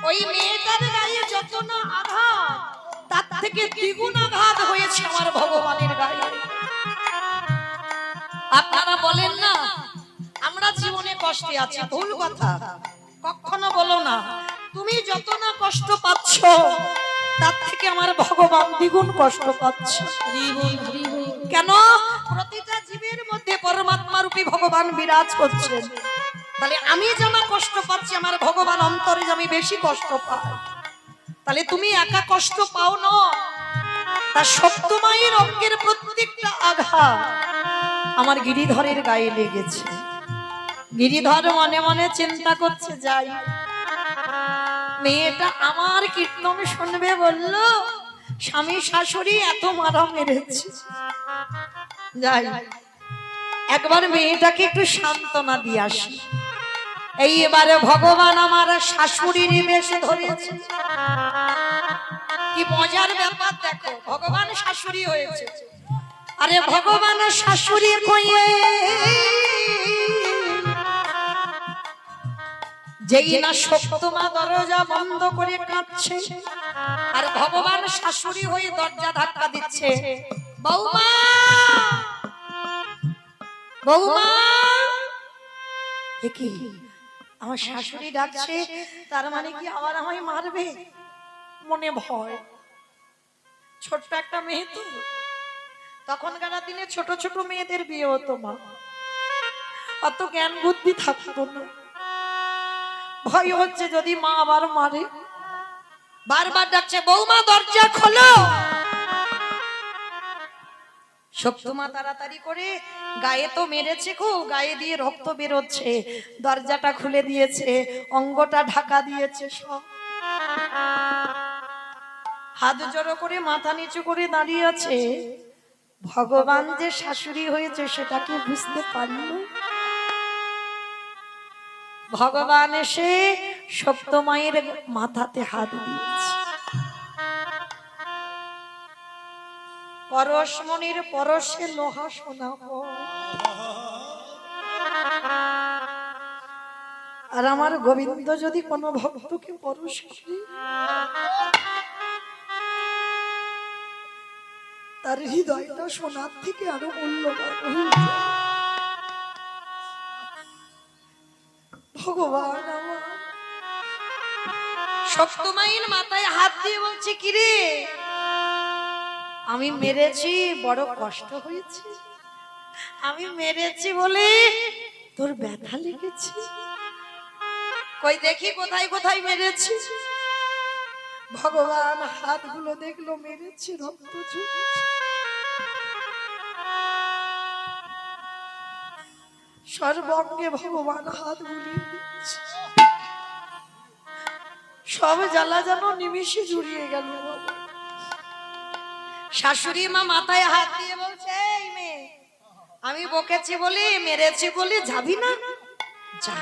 ওই মেয়েটার গায়ে যত না আঘাত তার থেকে দ্বিগুণ আঘাত হয়েছে আমার ভগবানের গায়ে। আপনারা বলেন না আমরা জীবনে কষ্টে আছি, ভুল কথা। কখনো বলো না তুমি যত না কষ্ট পাচ্ছ তার থেকে আমার ভগবান দ্বিগুণ কষ্ট পাচ্ছে। কেন? প্রতিটা জীবের মধ্যে পরমাত্মা রূপী ভগবান বিরাজ করছেন। তাহলে আমি যেমন কষ্ট পাচ্ছি আমার ভগবান অন্তরে আমি বেশি কষ্ট পাই। তাহলে তুমি একা কষ্ট পাও না, তার সপ্তমায়ের অঙ্গের প্রত্যেকটা আঘাত আমার গিরিধরের গায়ে লেগেছে। গিরিধর মনে মনে চিন্তা করছে, যাই মেয়েটা আমার কীর্তন শুনবে বলল, স্বামী শাশুড়ি এত মারা মেরেছে, যাই একবার মেয়েটাকে একটু সান্ত্বনা দিয়ে আসি। এইবারে ভগবান আমার শাশুড়ির বেশ ধরেছে। কি মজার ব্যাপার দেখো, ভগবান শাশুড়ি হয়েছে। আরে ভগবান শাশুড়ি কইয়ে যেই না সপ্তমা দরজা বন্ধ করে কাঁদছে, আর ভগবান শাশুড়ি হয়ে দরজা ধাক্কা দিচ্ছে, বৌমা বৌমা। কি আমার শাশুড়ি ডাকছে, তার মানে কি আবার আমায় মারবে? মনে ভয়। ছোট্ট একটা মেয়ে তো, তখনকার দিনে ছোট ছোট মেয়েদের বিয়ে হতো, মা অত জ্ঞান বুদ্ধি থাকতো না। ভয় হচ্ছে যদি মা আবার মারে। বারবার ডাকছে, বৌমা দরজা খোলো। সপ্তমা তাড়াতাড়ি করে, গায়ে তো মেরেছে খুব, গায়ে দিয়ে রক্ত বেরোচ্ছে, দরজাটা খুলে দিয়েছে, অঙ্গটা ঢাকা দিয়েছে সব। হাত জড়ো করে মাথা নিচু করে দাঁড়িয়ে আছে। ভগবান যে শাশুড়ি হয়েছে সেটাকে বুঝতে পারল। ভগবান এসে সপ্তমায়ের মাথাতে হাত দিয়েছে। পরশমণির পরশে লোহা সোনা হয়। আর আমার গোবিন্দ যদি কোনো ভক্তকে পরশ করে, তার হৃদয়টা সোনার থেকে আরো মূল্যবান হয়ে যায়। ভগবান আমার সপ্তমায়ের মাথায় হাত দিয়ে বলছে, কিরে আমি মেরেছি, বড় কষ্ট হয়েছে, আমি মেরেছি বলে তোর ব্যথা লেগেছে। কই দেখি কোথায় কোথায় মেরেছি। ভগবান হাতগুলো দেখলো, মেরেছি, রক্ত ঝরছে। সর্বঙ্গে ভগবান হাত বুলিয়ে দিচ্ছে। সব জ্বালা যেন নিমিষে জুড়িয়ে গেল। শাশুড়ি মা মাথায় হাত দিয়ে বলছে, এই মেয়ে, আমি বকেছি বলে, মেরেছি বলে যাবি না? যা,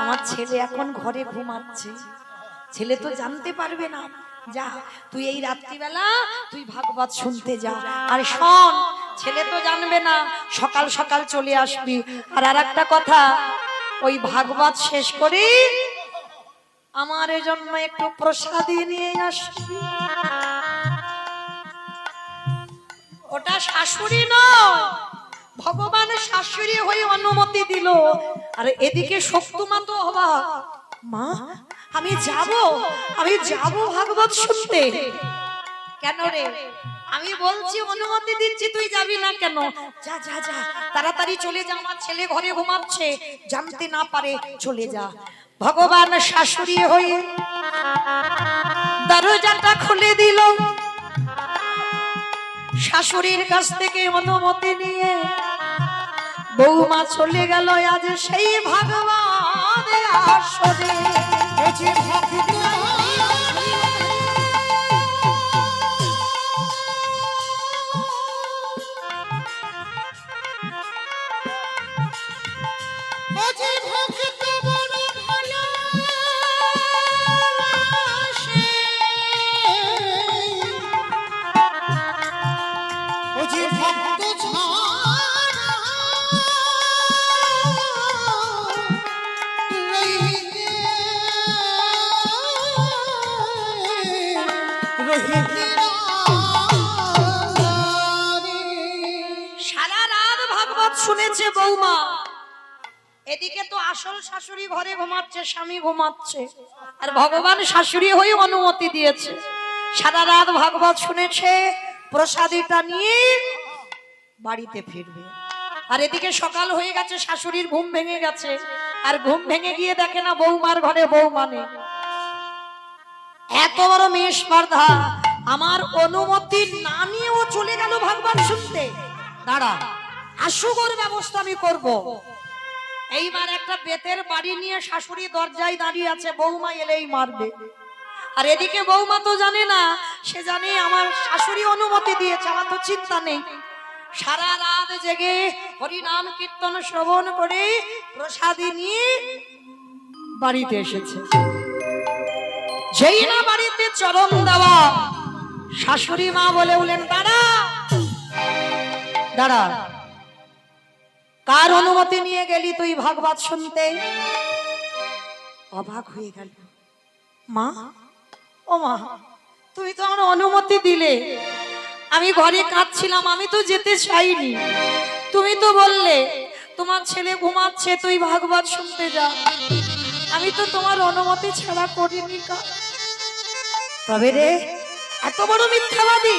আমার ছেলে এখন ঘরে ঘুমাচ্ছে, ছেলে তো জানতে পারবে না। যা, তুই এই রাত্রিবেলা তুই ভাগবত শুনতে যা। আর শোন, ছেলে তো জানবে না, সকাল সকাল চলে আসবি। আর আরেকটা কথা, ওই ভাগবত শেষ করে আমার জন্য একটু প্রসাদী নিয়ে আসবি। ওটা শাশুড়ি নয়, ভগবান শাশুড়ি হয়ে অনুমতি দিল। আর এদিকে সপ্তমা তো অবাক, মা আমি যাব ভাগবত শুনতে। কেন রে? আমি বলছি অনুমতি দিচ্ছি, তুই যাবি না কেন? যা যা যা, তাড়াতাড়ি চলে যা, আমার ছেলে ঘরে ঘুমাচ্ছে, জানতে না পারে, চলে যা। ভগবান শাশুড়ি হয়ে দরজাটা খুলে দিল। শাশুড়ির কাছ থেকে অনুমতি নিয়ে বৌমা চলে গেল আজ সেই ভগবানের আসরে। ও যে ভক্ত ও যে ভক্ত বড় ভালোবাসে, ও যে ভক্ত ছাড়া রহিতে রহিতে রানী। সারা রাত ভাগবত শুনেছে বৌমা, এদিকে তো আসল শাশুড়ি ঘরে ঘুমাচ্ছে, স্বামী ঘুমাচ্ছে, আর ভগবান শাশুড়ি হয়ে অনুমতি দিয়েছে। সারা রাত ভাগবত শুনেছে, প্রসাদীটা নিয়ে বাড়িতে ফিরবে। আর এদিকে সকাল হয়ে গেছে, শাশুড়ির ঘুম ভেঙে গেছে, আর ঘুম ভেঙে গিয়ে দেখে না বৌমার ঘরে বৌমা নেই। এত বড় মেয়ে স্পর্ধা, আমার অনুমতি না নিয়েও চলে গেল ভাগবত শুনতে। দাঁড়া, আসুগর ব্যবস্থা আমি করব। এইবার একটা বেতের বাড়ি নিয়ে শাশুড়ি দরজায় দাঁড়িয়ে আছে, বৌমা এলেই মারবে। আর এদিকে বৌমা তো জানে না, সে জানে আমার শাশুড়ি অনুমতি দিয়েছে, আমার তো চিন্তা নেই। সারা রাত জেগে হরিনাম কীর্তন শ্রবণ করে প্রসাদী নিয়ে বাড়িতে এসেছে। যেই না বাড়িতে চরণ দেওয়া, শাশুড়ি মা বলে উঠলেন, দাঁড়া দাঁড়া, কার অনুমতি নিয়ে গেলি তুই ভাগবত শুনতে? অবাক হয়ে গেল, মা, ও মা, তুমি তো আমার অনুমতি দিলে, আমি ঘরে কাঁদছিলাম, আমি তো যেতে চাইনি, তুমি তো বললে তোমার ছেলে ঘুমাচ্ছে, তুই ভাগবত শুনতে যা, আমি তো তোমার অনুমতি ছাড়া করিনি। তবে রে, এত বড় মিথ্যাবাদী!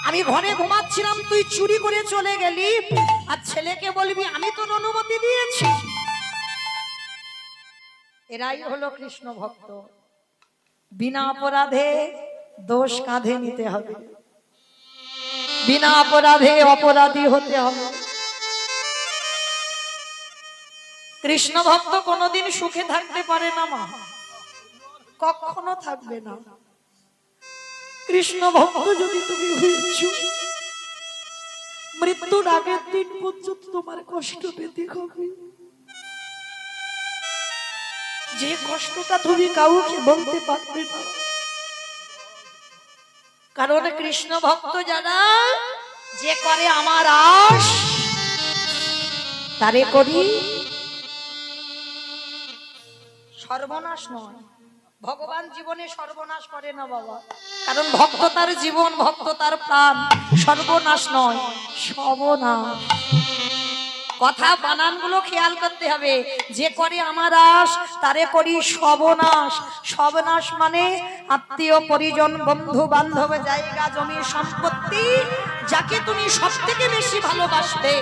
আমি ঘরে ঘুমাচ্ছিলাম, তুই চুরি করে চলে গেলি, আর ছেলেকে বলবি আমি তোর অনুমতি দিয়েছি। এরাই হলো কৃষ্ণ ভক্ত। বিনা অপরাধে দোষ কাঁধে নিতে হবে, বিনা অপরাধে অপরাধী হতে হবে। কৃষ্ণ ভক্ত কোনোদিন সুখে থাকতে পারে না মা, কখনো থাকবে না। কৃষ্ণ ভক্ত যদি তুমি হয়েছ, মৃত্যুর আগের দিন পর্যন্ত তোমার কষ্ট পেতে হবে, যে কষ্টটা তুমি কাউকে বলতে পারবে না। কারণ কৃষ্ণ ভক্ত যারা, যে করে আমার আশ তারে করি সর্বনাশ নয়। ভগবান জীবনে সর্বনাশ করে না বাবা, কারণ ভক্ত তার জীবন, ভক্ত তার প্রাণ, সর্বনাশ নয়, সর্বনাশ। কথা বানানগুলো খেয়াল করতে হবে। যে করে আমার আশ তারে করি সর্বনাশ। সর্বনাশ মানে আত্মীয় পরিজন, বন্ধু বান্ধব, জায়গা জমি সম্পত্তি, যাকে তুমি সব থেকে বেশি ভালোবাসবে,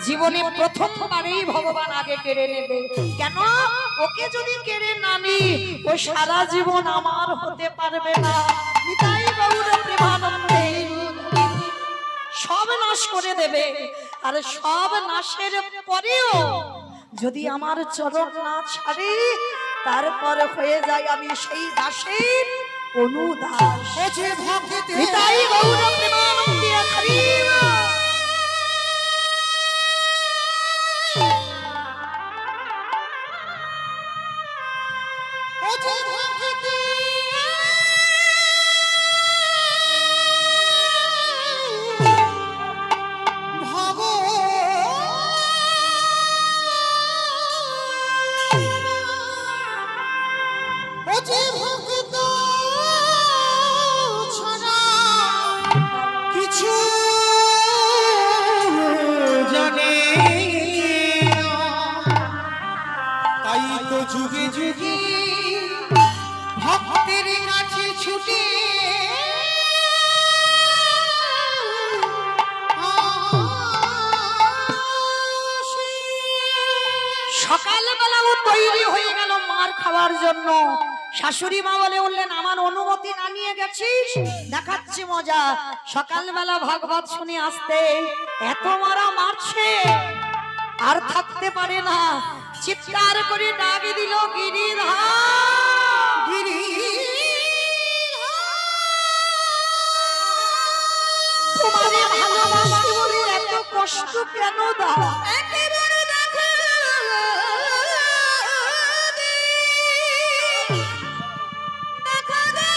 জীবনে প্রথমবারেই ভগবান আগে কেড়ে নেবে। কেন? ওকে যদি কেড়ে না নি, ও সারা জীবন আমার হতে পারবে না। নিতাই গৌর প্রেমানন্দে সব নাশ করে দেবে। আর সব নাশের পরেও যদি আমার চরণ না ছাড়ে, তারপরে হয়ে যায় আমি সেই দাসের অনুদাস। ও যে ভক্ত নিতাই গৌর প্রেমানন্দে হরি বল। ও যে ভক্ত ও যে ভক্ত ছাড়া কিছু জানে না, তাই তো যুগে যুগে ভক্তের কাছে ছুটে সকালবেলা ও তৈরি হয়ে গেল মার খাওয়ার জন্য। শাশুড়ি মা বলে উঠলেন, আমার অনুমতি না নিয়ে গেছিস, দেখাচ্ছি মজা। সকালবেলা ভাগবত শুনে আসতে এত মারা মারছে, আর থাকতে পারে না, চিৎকার করে ডাক দিল, গিরিধার, তোমারে ভালোবাসি বলে এত কষ্ট কেন দাও? একেবারে দেখা দে, দেখা দে,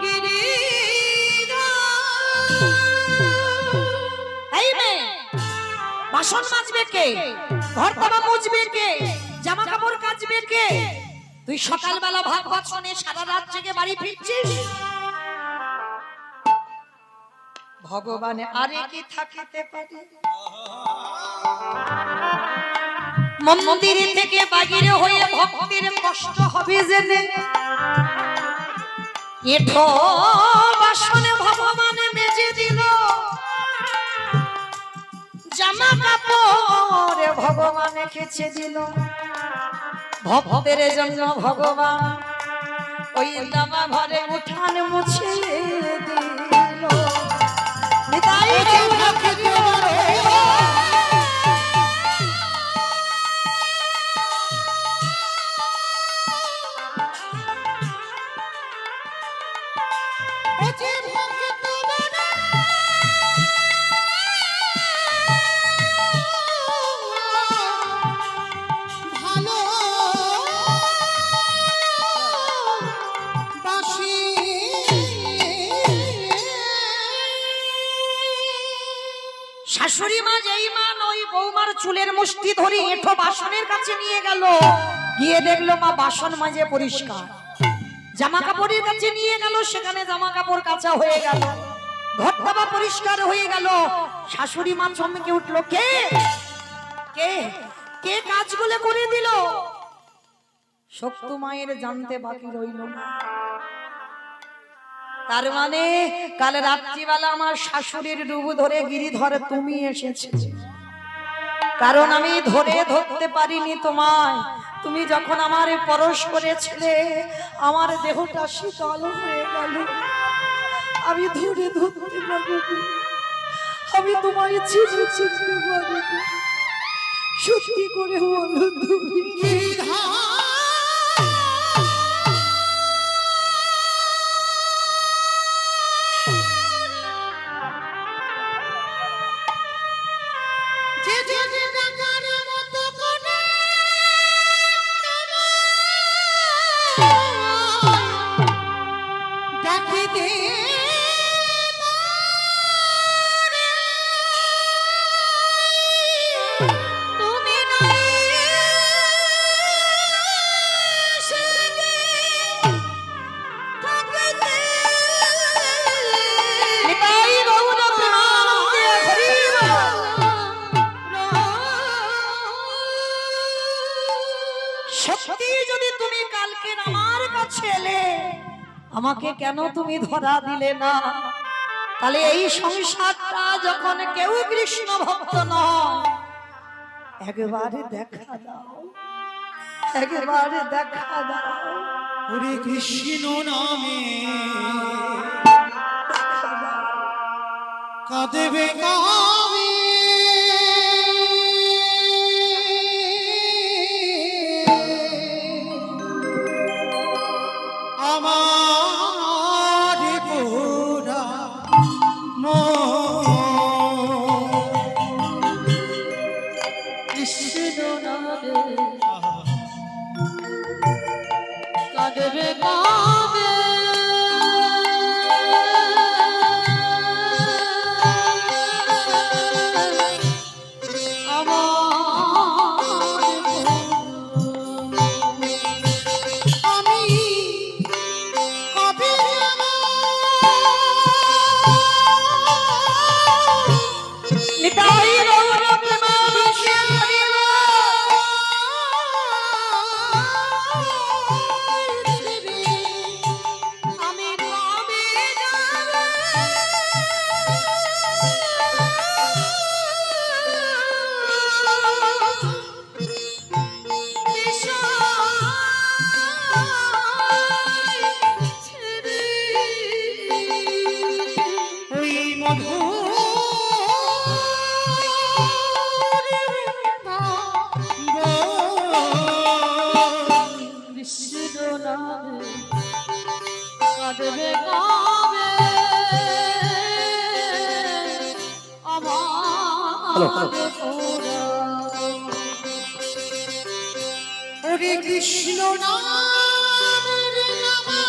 গিরিধার। এই মেয়ে, বাসন মাজবে কে, ঘর তামা মুছবে কে, জামা কাপড় কাচবে কে? তুই সকালবেলা ভাগবত শুনে সারা রাত জেগে বাড়ি ফিরছিস। ভগবানে আরে কি থাকিতে পারে? মন্দির থেকে বাহিরে হয়ে ভক্তির কষ্ট হবে জেনে এঠো বাসনে ভগবানে মেজে দিল, জামা কাপড় ভগবানে কেচে দিল। ভক্তের জন্য ভগবান ওই দামা ঘরে উঠান মুছে দিল। নিতাই শাশুড়ি মা যেই মান ওই বৌমার চুলের মুষ্টি ধরে এঁঠো বাসনের কাছে নিয়ে গেল, গিয়ে দেখলো মা বাসন মাজে পরিষ্কার। জামা কাপড়ের কাছে নিয়ে গেল, সেখানে জামা কাপড় কাঁচা হয়ে গেল, ঘর বাবা পরিষ্কার হয়ে গেল। শাশুড়ি মা চমকে উঠলো, কে কে কে কাজগুলো করে দিল? শক্ত মায়ের জানতে বাকি রইল না। তার মানে কাল রাত্রিবেলা আমার শাশুড়ির ডুব ধরে গিরিধর তুমি এসেছে, কারণ আমি ধরতে পারিনি তোমায়। তুমি যখন আমারে পরশ করেছিলে আমার দেহটা শীতল হয়ে গেল, আমি ধরতে পারিনি, আমি তোমায় চিনতে পারিনি। সত্যি করে বলো তুমি আমাকে কেন তুমি ধরা দিলে না? তাহলে এই সংসারটা যখন কেউ কৃষ্ণ ভক্ত নয়, একবারে দেখা দাও, একবারে দেখা দাও। ওরে কৃষ্ণ নামে কাঁদেবে কামে, আমার পোড়া কৃষ্ণ নামে কাঁদবে কাঁদবে, হরে কৃষ্ণ নামের নামা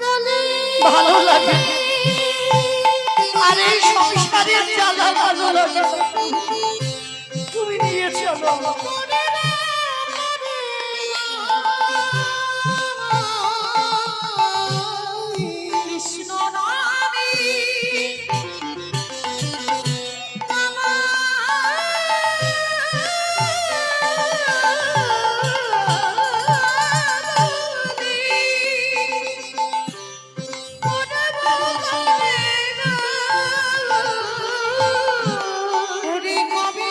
বলে ভালো লাগে আরে সংসারের জ্বালা ভালো লাগে তুমি নিয়ে চলো কৃষ্ণ নামে হরে কবে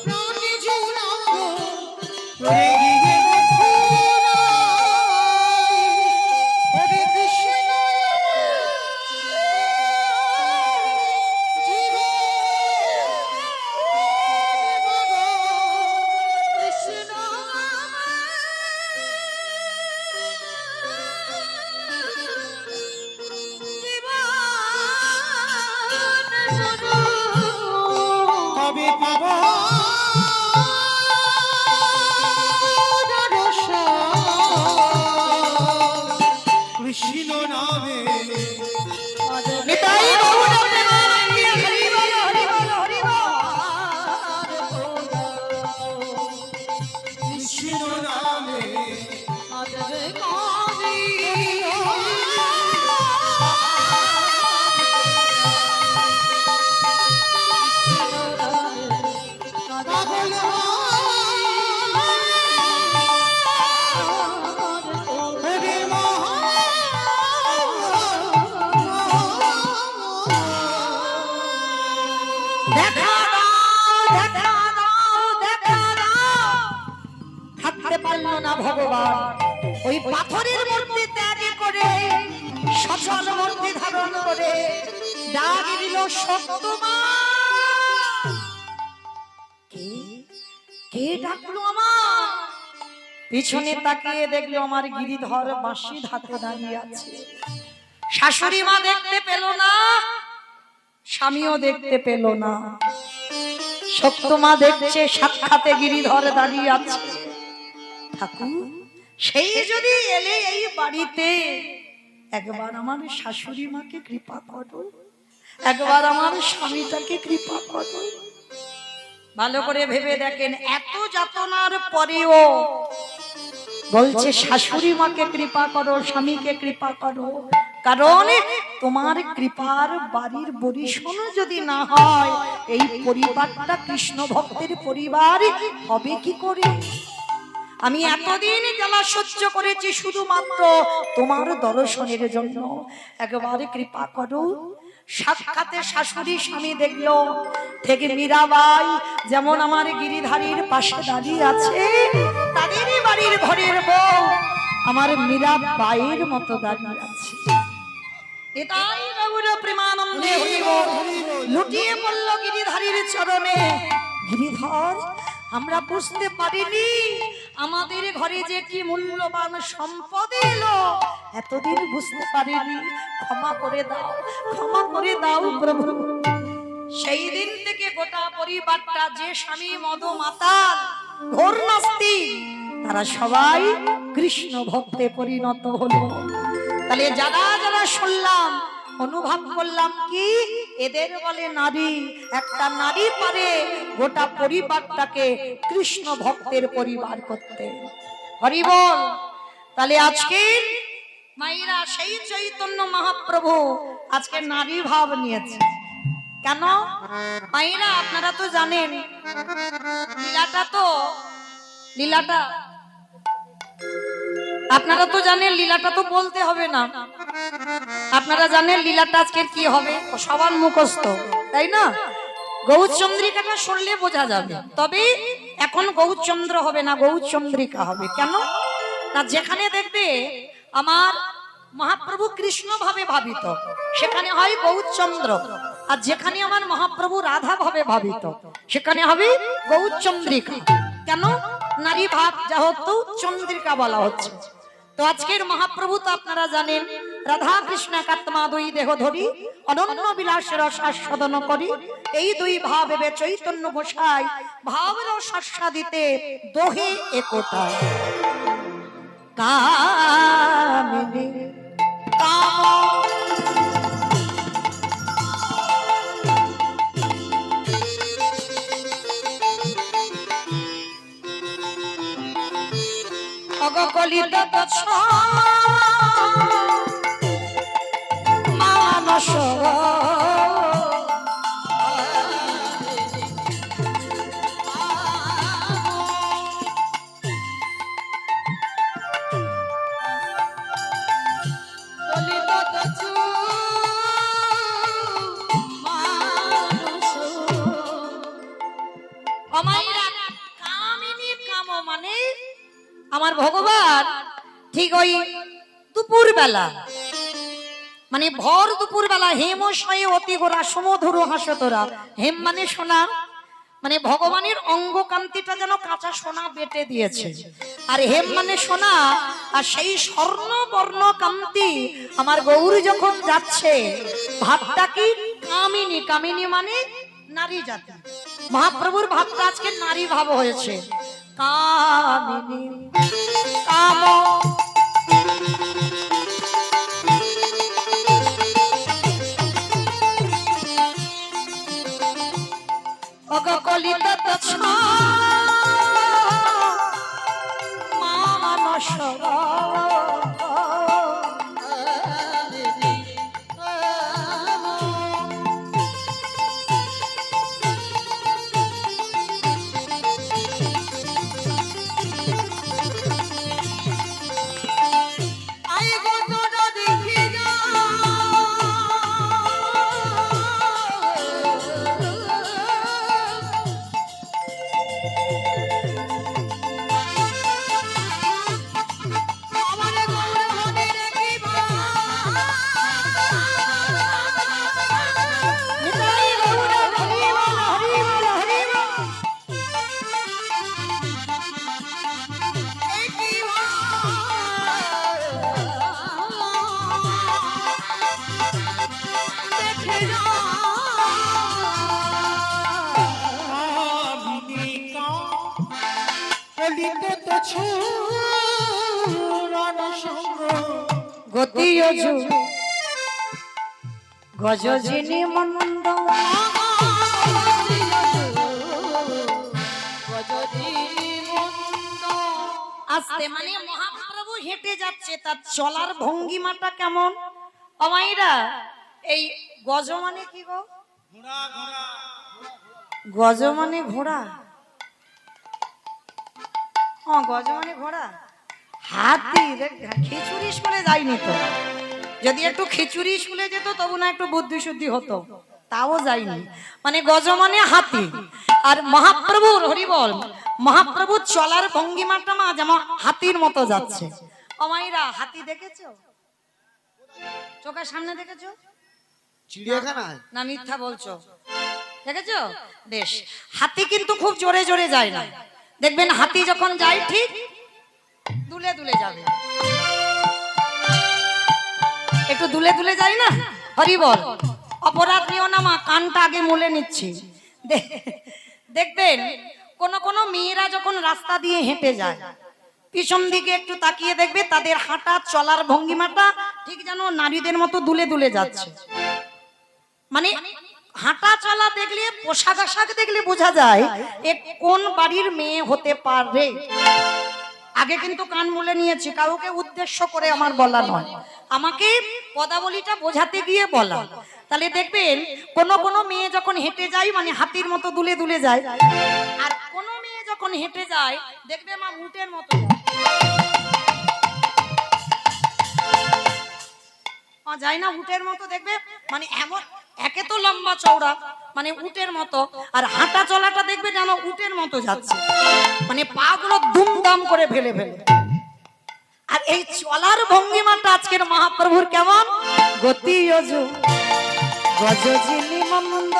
প্রাণে জুড়াবো হরে গিয়ে হরে কৃষ্ণ কবে পাব কৃষ্ণ নামে নিতাই গৌর প্রেমানন্দে হরি বল হরি বল হরি বল কৃষ্ণ নামে পাগল হরে দেখা দাও দেখা দাও দেখা দাও থাকতে পারল না ভগবান ওই পাথরের মূর্তি ত্যাগ করে সচল মূর্তি ধারণ করে ডাক দিল সত্যমা কে কে ডাকলো আমার পিছনে তাকিয়ে দেখলো আমার গিরিধর বাঁশি হাতে দাঁড়িয়ে আছে শাশুড়ি মা দেখতে পেল না স্বামীও দেখতে পেল না সত্যমা দেখছে সাক্ষাতে গিরিধর দাঁড়িয়ে আছে ঠাকুর সেই যদি এলে এই বাড়িতে একবার আমার শাশুড়ি মাকে কৃপা করো একবার আমার স্বামীটাকে কৃপা করো ভালো করে ভেবে দেখেন এত যাতনার পরেও বলছে শাশুড়ি মাকে কৃপা করো স্বামীকে কৃপা করো কারণ তোমার কৃপার বাড়ির বরিশন যদি না হয় এই পরিবারটা কৃষ্ণ ভক্তের পরিবার হবে কি করে আমি এতদিন জ্বালা সহ্য করেছি শুধুমাত্র তোমার দর্শনের জন্য একবার কৃপা করো সাক্ষাতে শাশুড়ি স্বামী দেখলো থেকে মীরাবাই যেমন আমার গিরিধারীর পাশে দাঁড়িয়ে আছে তাদেরই বাড়ির ঘরের বউ আমার মীরাবাইয়ের মতো দাঁড়িয়ে আছে এটাই গৌর প্রেমানন্দে হরি বল লুটিয়ে পড়ল গিরিধারীর চরণে গিরিধর আমরা বুঝতে পারিনি আমাদের ঘরে যে কি মূল্যবান সম্পদ এলো এতদিন বুঝতে পারিনি ক্ষমা করে দাও প্রভু সেই দিন থেকে গোটা পরিবারটা যে স্বামী মদ মাতাল ঘোর নাস্তিক তারা সবাই কৃষ্ণ ভক্তে পরিণত হলো তাহলে যারা যারা শুনলাম অনুভব করলাম কি এদের বলে নারী একটা নারী পারে গোটা পরিবারটাকে কৃষ্ণ ভক্তের পরিবার করতে হরি বল তাহলে আজকে মায়েরা সেই চৈতন্য মহাপ্রভু আজকে নারী ভাব নিয়েছে কেন মায়েরা আপনারা তো জানেন লীলাটা আপনারা তো জানেন লীলাটা তো বলতে হবে না আপনারা জানেন লীলাটা আজকে কি হবে সবার মুখস্থ তাই না গৌরচন্দ্রিকাটা শুনলে বোঝা যাবে তবে এখন গৌরচন্দ্র হবে না গৌরচন্দ্রিকা হবে কেন না যেখানে দেখবে আমার মহাপ্রভু কৃষ্ণ ভাবে ভাবিত সেখানে হয় গৌরচন্দ্র আর যেখানে আমার মহাপ্রভু রাধা ভাবে ভাবিত সেখানে হবে গৌরচন্দ্রিকা কেন নারী ভাব যেহেতু চন্দ্রিকা বলা হচ্ছে। তো আজকের মহাপ্রভু তো আপনারা জানেন রাধা কৃষ্ণ কাত্মা দুই দেহ ধরি অনন্য বিলাস রস আস্বাদন করি। এই দুই ভাব এবে চৈতন্য গোসাই ভাব রস আস্বাদিতে দোহে একোটা কামিনী কাম। অগকলিত মানস কামিনী কাম মানে আমার ভগবান ঠিক ওই দুপুর বেলা মানে ভর দুপুর বেলা হেমশয়ে অতি গোরা সমধুর হাসতরা। হেম মানে সোনা, মানে ভগবানের অঙ্গ কান্তিটা যেন কাঁচা সোনা বেটে দিয়েছে। আর হেম মানে সোনা, আর সেই স্বর্ণ বর্ণ কান্তি আমার গৌরী যখন যাচ্ছে ভাবটা কি কামিনী। কামিনী মানে নারী জাতি। মহাপ্রভুর ভাবটা আজকে নারী ভাব হয়েছে। কামিনী কাম অগকলিত মানস গতি গজজিনী মন্দ আস্তে মানে মহাপ্রভু হেঁটে যাচ্ছে, তার চলার ভঙ্গিমাটা কেমন? অমাইরা এই গজ মানে কি গো? গজ মানে ঘোড়া। গজ মানে ঘোড়া। হাতি খিচুড়ি শুনে যায়নি তো, যদি একটু খিচুড়ি শুনে যেত তবু না একটু বুদ্ধি শুদ্ধি হতো, তাও যায়নি। মানে গজ মানে হাতি। আর মহাপ্রভুর হরিবল মহাপ্রভুর চলার ভঙ্গিমাটা মা যেমন হাতির মতো যাচ্ছে। অমাইরা হাতি দেখেছো? চোখের সামনে দেখেছো? চিড়িয়াখানায় না মিথ্যা বলছো? দেখেছো? বেশ। হাতি কিন্তু খুব জোরে জোরে যায় না, দেখবেন হাতি যখন যায় ঠিক দুলে দুলে যাবে, একটু দুলে দুলে যায় না। হরি বল। অপরাধ নিও না মা, কানটা আগে মুলে নিচ্ছি। দেখবেন কোন কোন মেয়েরা যখন রাস্তা দিয়ে হেঁটে যায় পিছন দিকে একটু তাকিয়ে দেখবে তাদের হাঁটা চলার ভঙ্গিমাটা ঠিক যেন নারীদের মতো দুলে দুলে যাচ্ছে। মানে হাঁটা চলা দেখলে, পোশাক আশাক দেখলে বোঝা যায় এ কোন বাড়ির মেয়ে হতে পারে। আগে কিন্তু কান মুলে নিয়েছি, কাউকে উদ্দেশ্য করে আমার বলা নয়, আমাকে পদাবলীটা বোঝাতে গিয়ে বলা। তাহলে দেখবেন কোন কোন মেয়ে যখন হেঁটে যায় মানে হাতির মতো দুলে দুলে যায়, আর কোন মেয়ে যখন হেঁটে যায় দেখবে মা উটের মতো যায় না, উটের মতো দেখবে। মানে এমন একে তো লম্বা চওড়া মানে উটের মতো, আর হাঁটা চলাটা দেখবে যেন উটের মতো যাচ্ছে, মানে পা গুলো দুমদাম করে ফেলে ফেলে। আর এই চলার ভঙ্গিমাটা আজকের মহাপ্রভুর কেমন? গতি গজজিনী মন্দ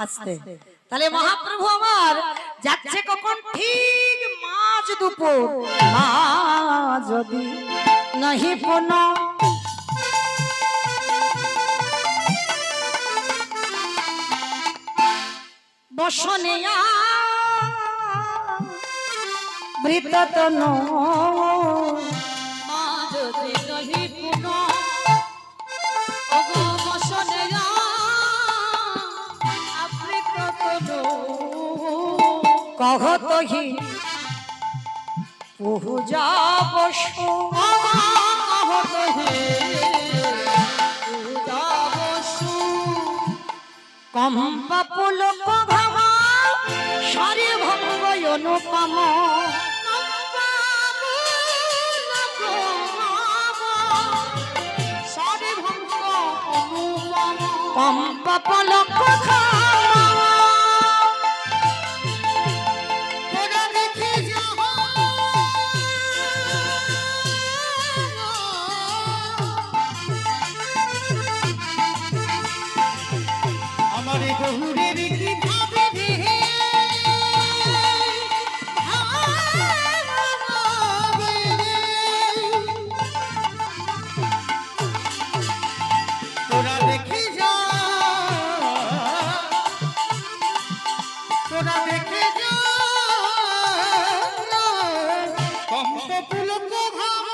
আসতে। তাহলে মহাপ্রভু আমার যাচ্ছে কখন? ঠিক মাঝ দুপুর। যদি নাহি পুনঃ বসনে বৃততন মা যদি নহি পুনঃ ওগো বসনে আবৃত তনু কহতহি পূজা বসু কম্পা পুলক ভামা সারে ভঙ্গ অনুপম কম্পা পুলক আমার বহুরের কি ভাবে রে তোরা দেখে যা, তোরা দেখে যা কম্প পুলক ভাব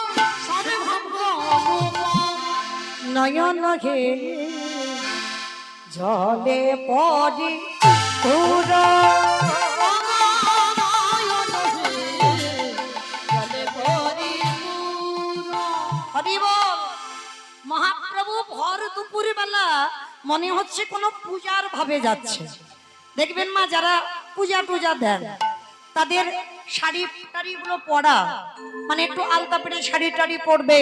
সবে ভাব নয়ন হে জলে পড়ি তোর মহাপ্রভু ভর দুপুর বেলা মনে হচ্ছে কোনো পূজার ভাবে যাচ্ছে। দেখবেন মা যারা পূজা টুজা দেন তাদের শাড়ি টাড়ি গুলো পরা, মানে একটু আলতা পেরে শাড়ি টাড়ি পরবে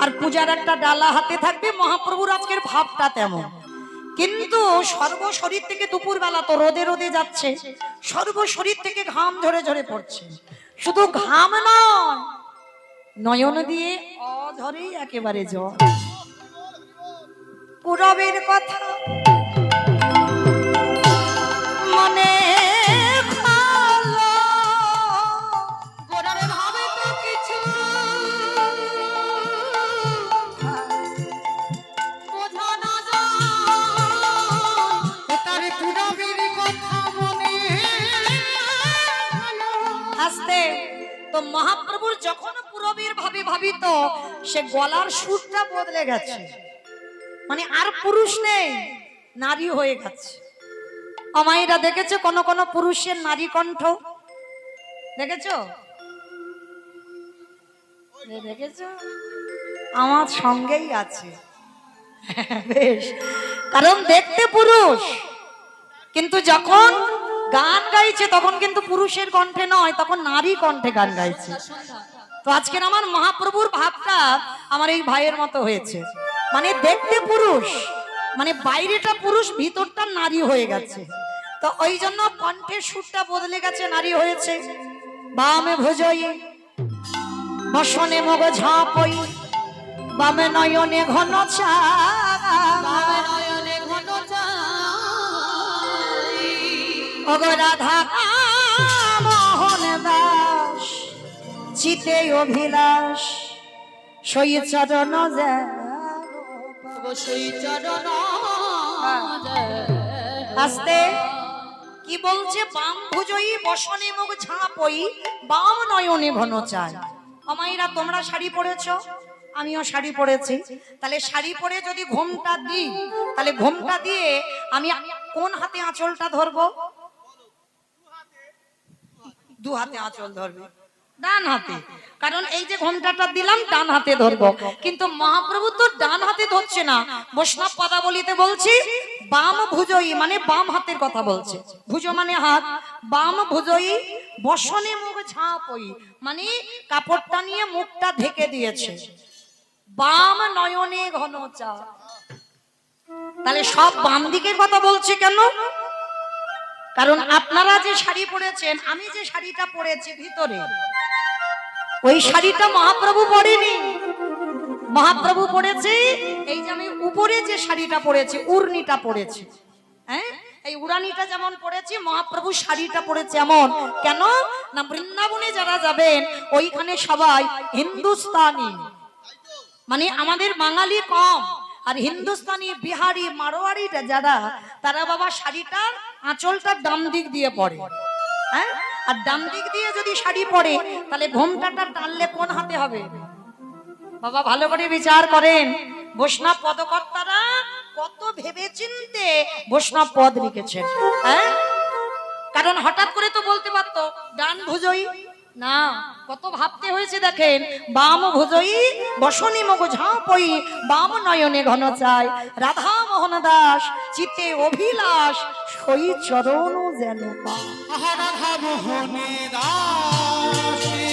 আর পূজার একটা ডালা হাতে থাকবে। মহাপ্রভুর আজকের ভাবটা তেমন, কিন্তু সর্বশরীর থেকে দুপুর বেলা তো রোদে রোদে যাচ্ছে, সর্বশরীর থেকে ঘাম ঝরে ঝরে পড়ছে। শুধু ঘাম নয়, নয়ন দিয়ে অঝরেই একেবারে জল। পূরবের কথা মনে ভাবে তো কিছু বোঝা না যায় তার পুরবের কথা মনে আসতে। তো মহাপ্রভুর যখন পূরবের ভাবে ভাবিত, সে গলার সুরটা বদলে গেছে, মানে আর পুরুষ নেই, নারী হয়ে গেছে। আমায়রা দেখেছো কোন কোন পুরুষের নারী কণ্ঠ দেখেছো? দেখেছো? আমার সঙ্গেই আছে বেশ, কারণ দেখতে পুরুষ, কিন্তু যখন গান গাইছে তখন কিন্তু পুরুষের কণ্ঠে নয়, তখন নারী কণ্ঠে গান গাইছে। তো আজকের আমার মহাপ্রভুর ভাবটা আমার এই ভাইয়ের মতো হয়েছে, মানে দেখতে পুরুষ, মানে বাইরেটা পুরুষ, ভিতরটা নারী হয়ে গেছে। তো ওই জন্য কণ্ঠের সুরটা বদলে গেছে, নারী হয়েছে। বামে ভুজই বসনে মগ ঝাপই, বামে নয়নে ঘন চা, নয়নে ঘন চাই ওগো রাধা মোহন দাস, চিতে অভিলাষ সই চরণ যেন অবশ্যই চরণ আস্তে। কি বলছে? বাম ভুজই বসনে মুখ ঝাঁপই, বাম নয়নে ঘন চাই। আমাইরা তোমরা শাড়ি পরেছো, আমিও শাড়ি পরেছি। তাহলে শাড়ি পরে যদি ঘোমটা দিই, তাহলে ঘোমটা দিয়ে আমি কোন হাতে আঁচলটা ধরবো? দু হাতে আঁচল ধরবে, ডান হাতে, কারণ এই যে ঘোমটাটা দিলাম ডান হাতে ধরবো। কিন্তু মহাপ্রভু তো ডান হাতে ধরছে না, বৈষ্ণব পদাবলিতে বলছি বাম ভুজই, মানে বাম হাতের কথা বলছে। ভুজ মানে হাত, বাম ভুজই বসনে মুখ ঝাঁপই, মানে কাপড়টা নিয়ে মুখটা ঢেকে দিয়েছে। বাম নয়নে ঘন চা, তাহলে সব বাম দিকের কথা বলছে কেন? কারণ আপনারা যে শাড়ি পরেছেন, আমি যে শাড়িটা পরেছি ভিতরে, ওই শাড়িটা মহাপ্রভু পরেনি। মহাপ্রভু পরেছে এই যে আমি উপরে যে শাড়িটা পরেছি, উর্নিটা পরেছি, হ্যাঁ, এই উড়ানিটা যেমন পড়েছি, মহাপ্রভু শাড়িটা পড়েছে এমন কেন না, বৃন্দাবনে যারা যাবেন ওইখানে সবাই হিন্দুস্তানি, মানে আমাদের বাঙালি কম, আর হিন্দুস্তানি বিহারি মারোয়ারিটা যারা, তারা বাবা শাড়িটার আঁচলটার ডান দিক দিয়ে পরে, হ্যাঁ, আর ডান দিক দিয়ে যদি শাড়ি পরে তাহলে ঘোমটাটা টানলে কোন হাতে হবে? বাবা ভালো করে বিচার করেন, বৈষ্ণব পদকর্তারা কত ভেবে চিনতে বৈষ্ণব পদ লিখেছেন, হ্যাঁ, কারণ হঠাৎ করে তো বলতে পারতো ডান ভুজই না, কত ভাবতে হয়েছে দেখেন, বাম ভুজই বসনি মগ ঝাঁপই, বাম নয়নে ঘন চায় রাধা মোহন দাস, চিতে অভিলাষ সই চরণ যেন পা। রাধা মোহনে দাস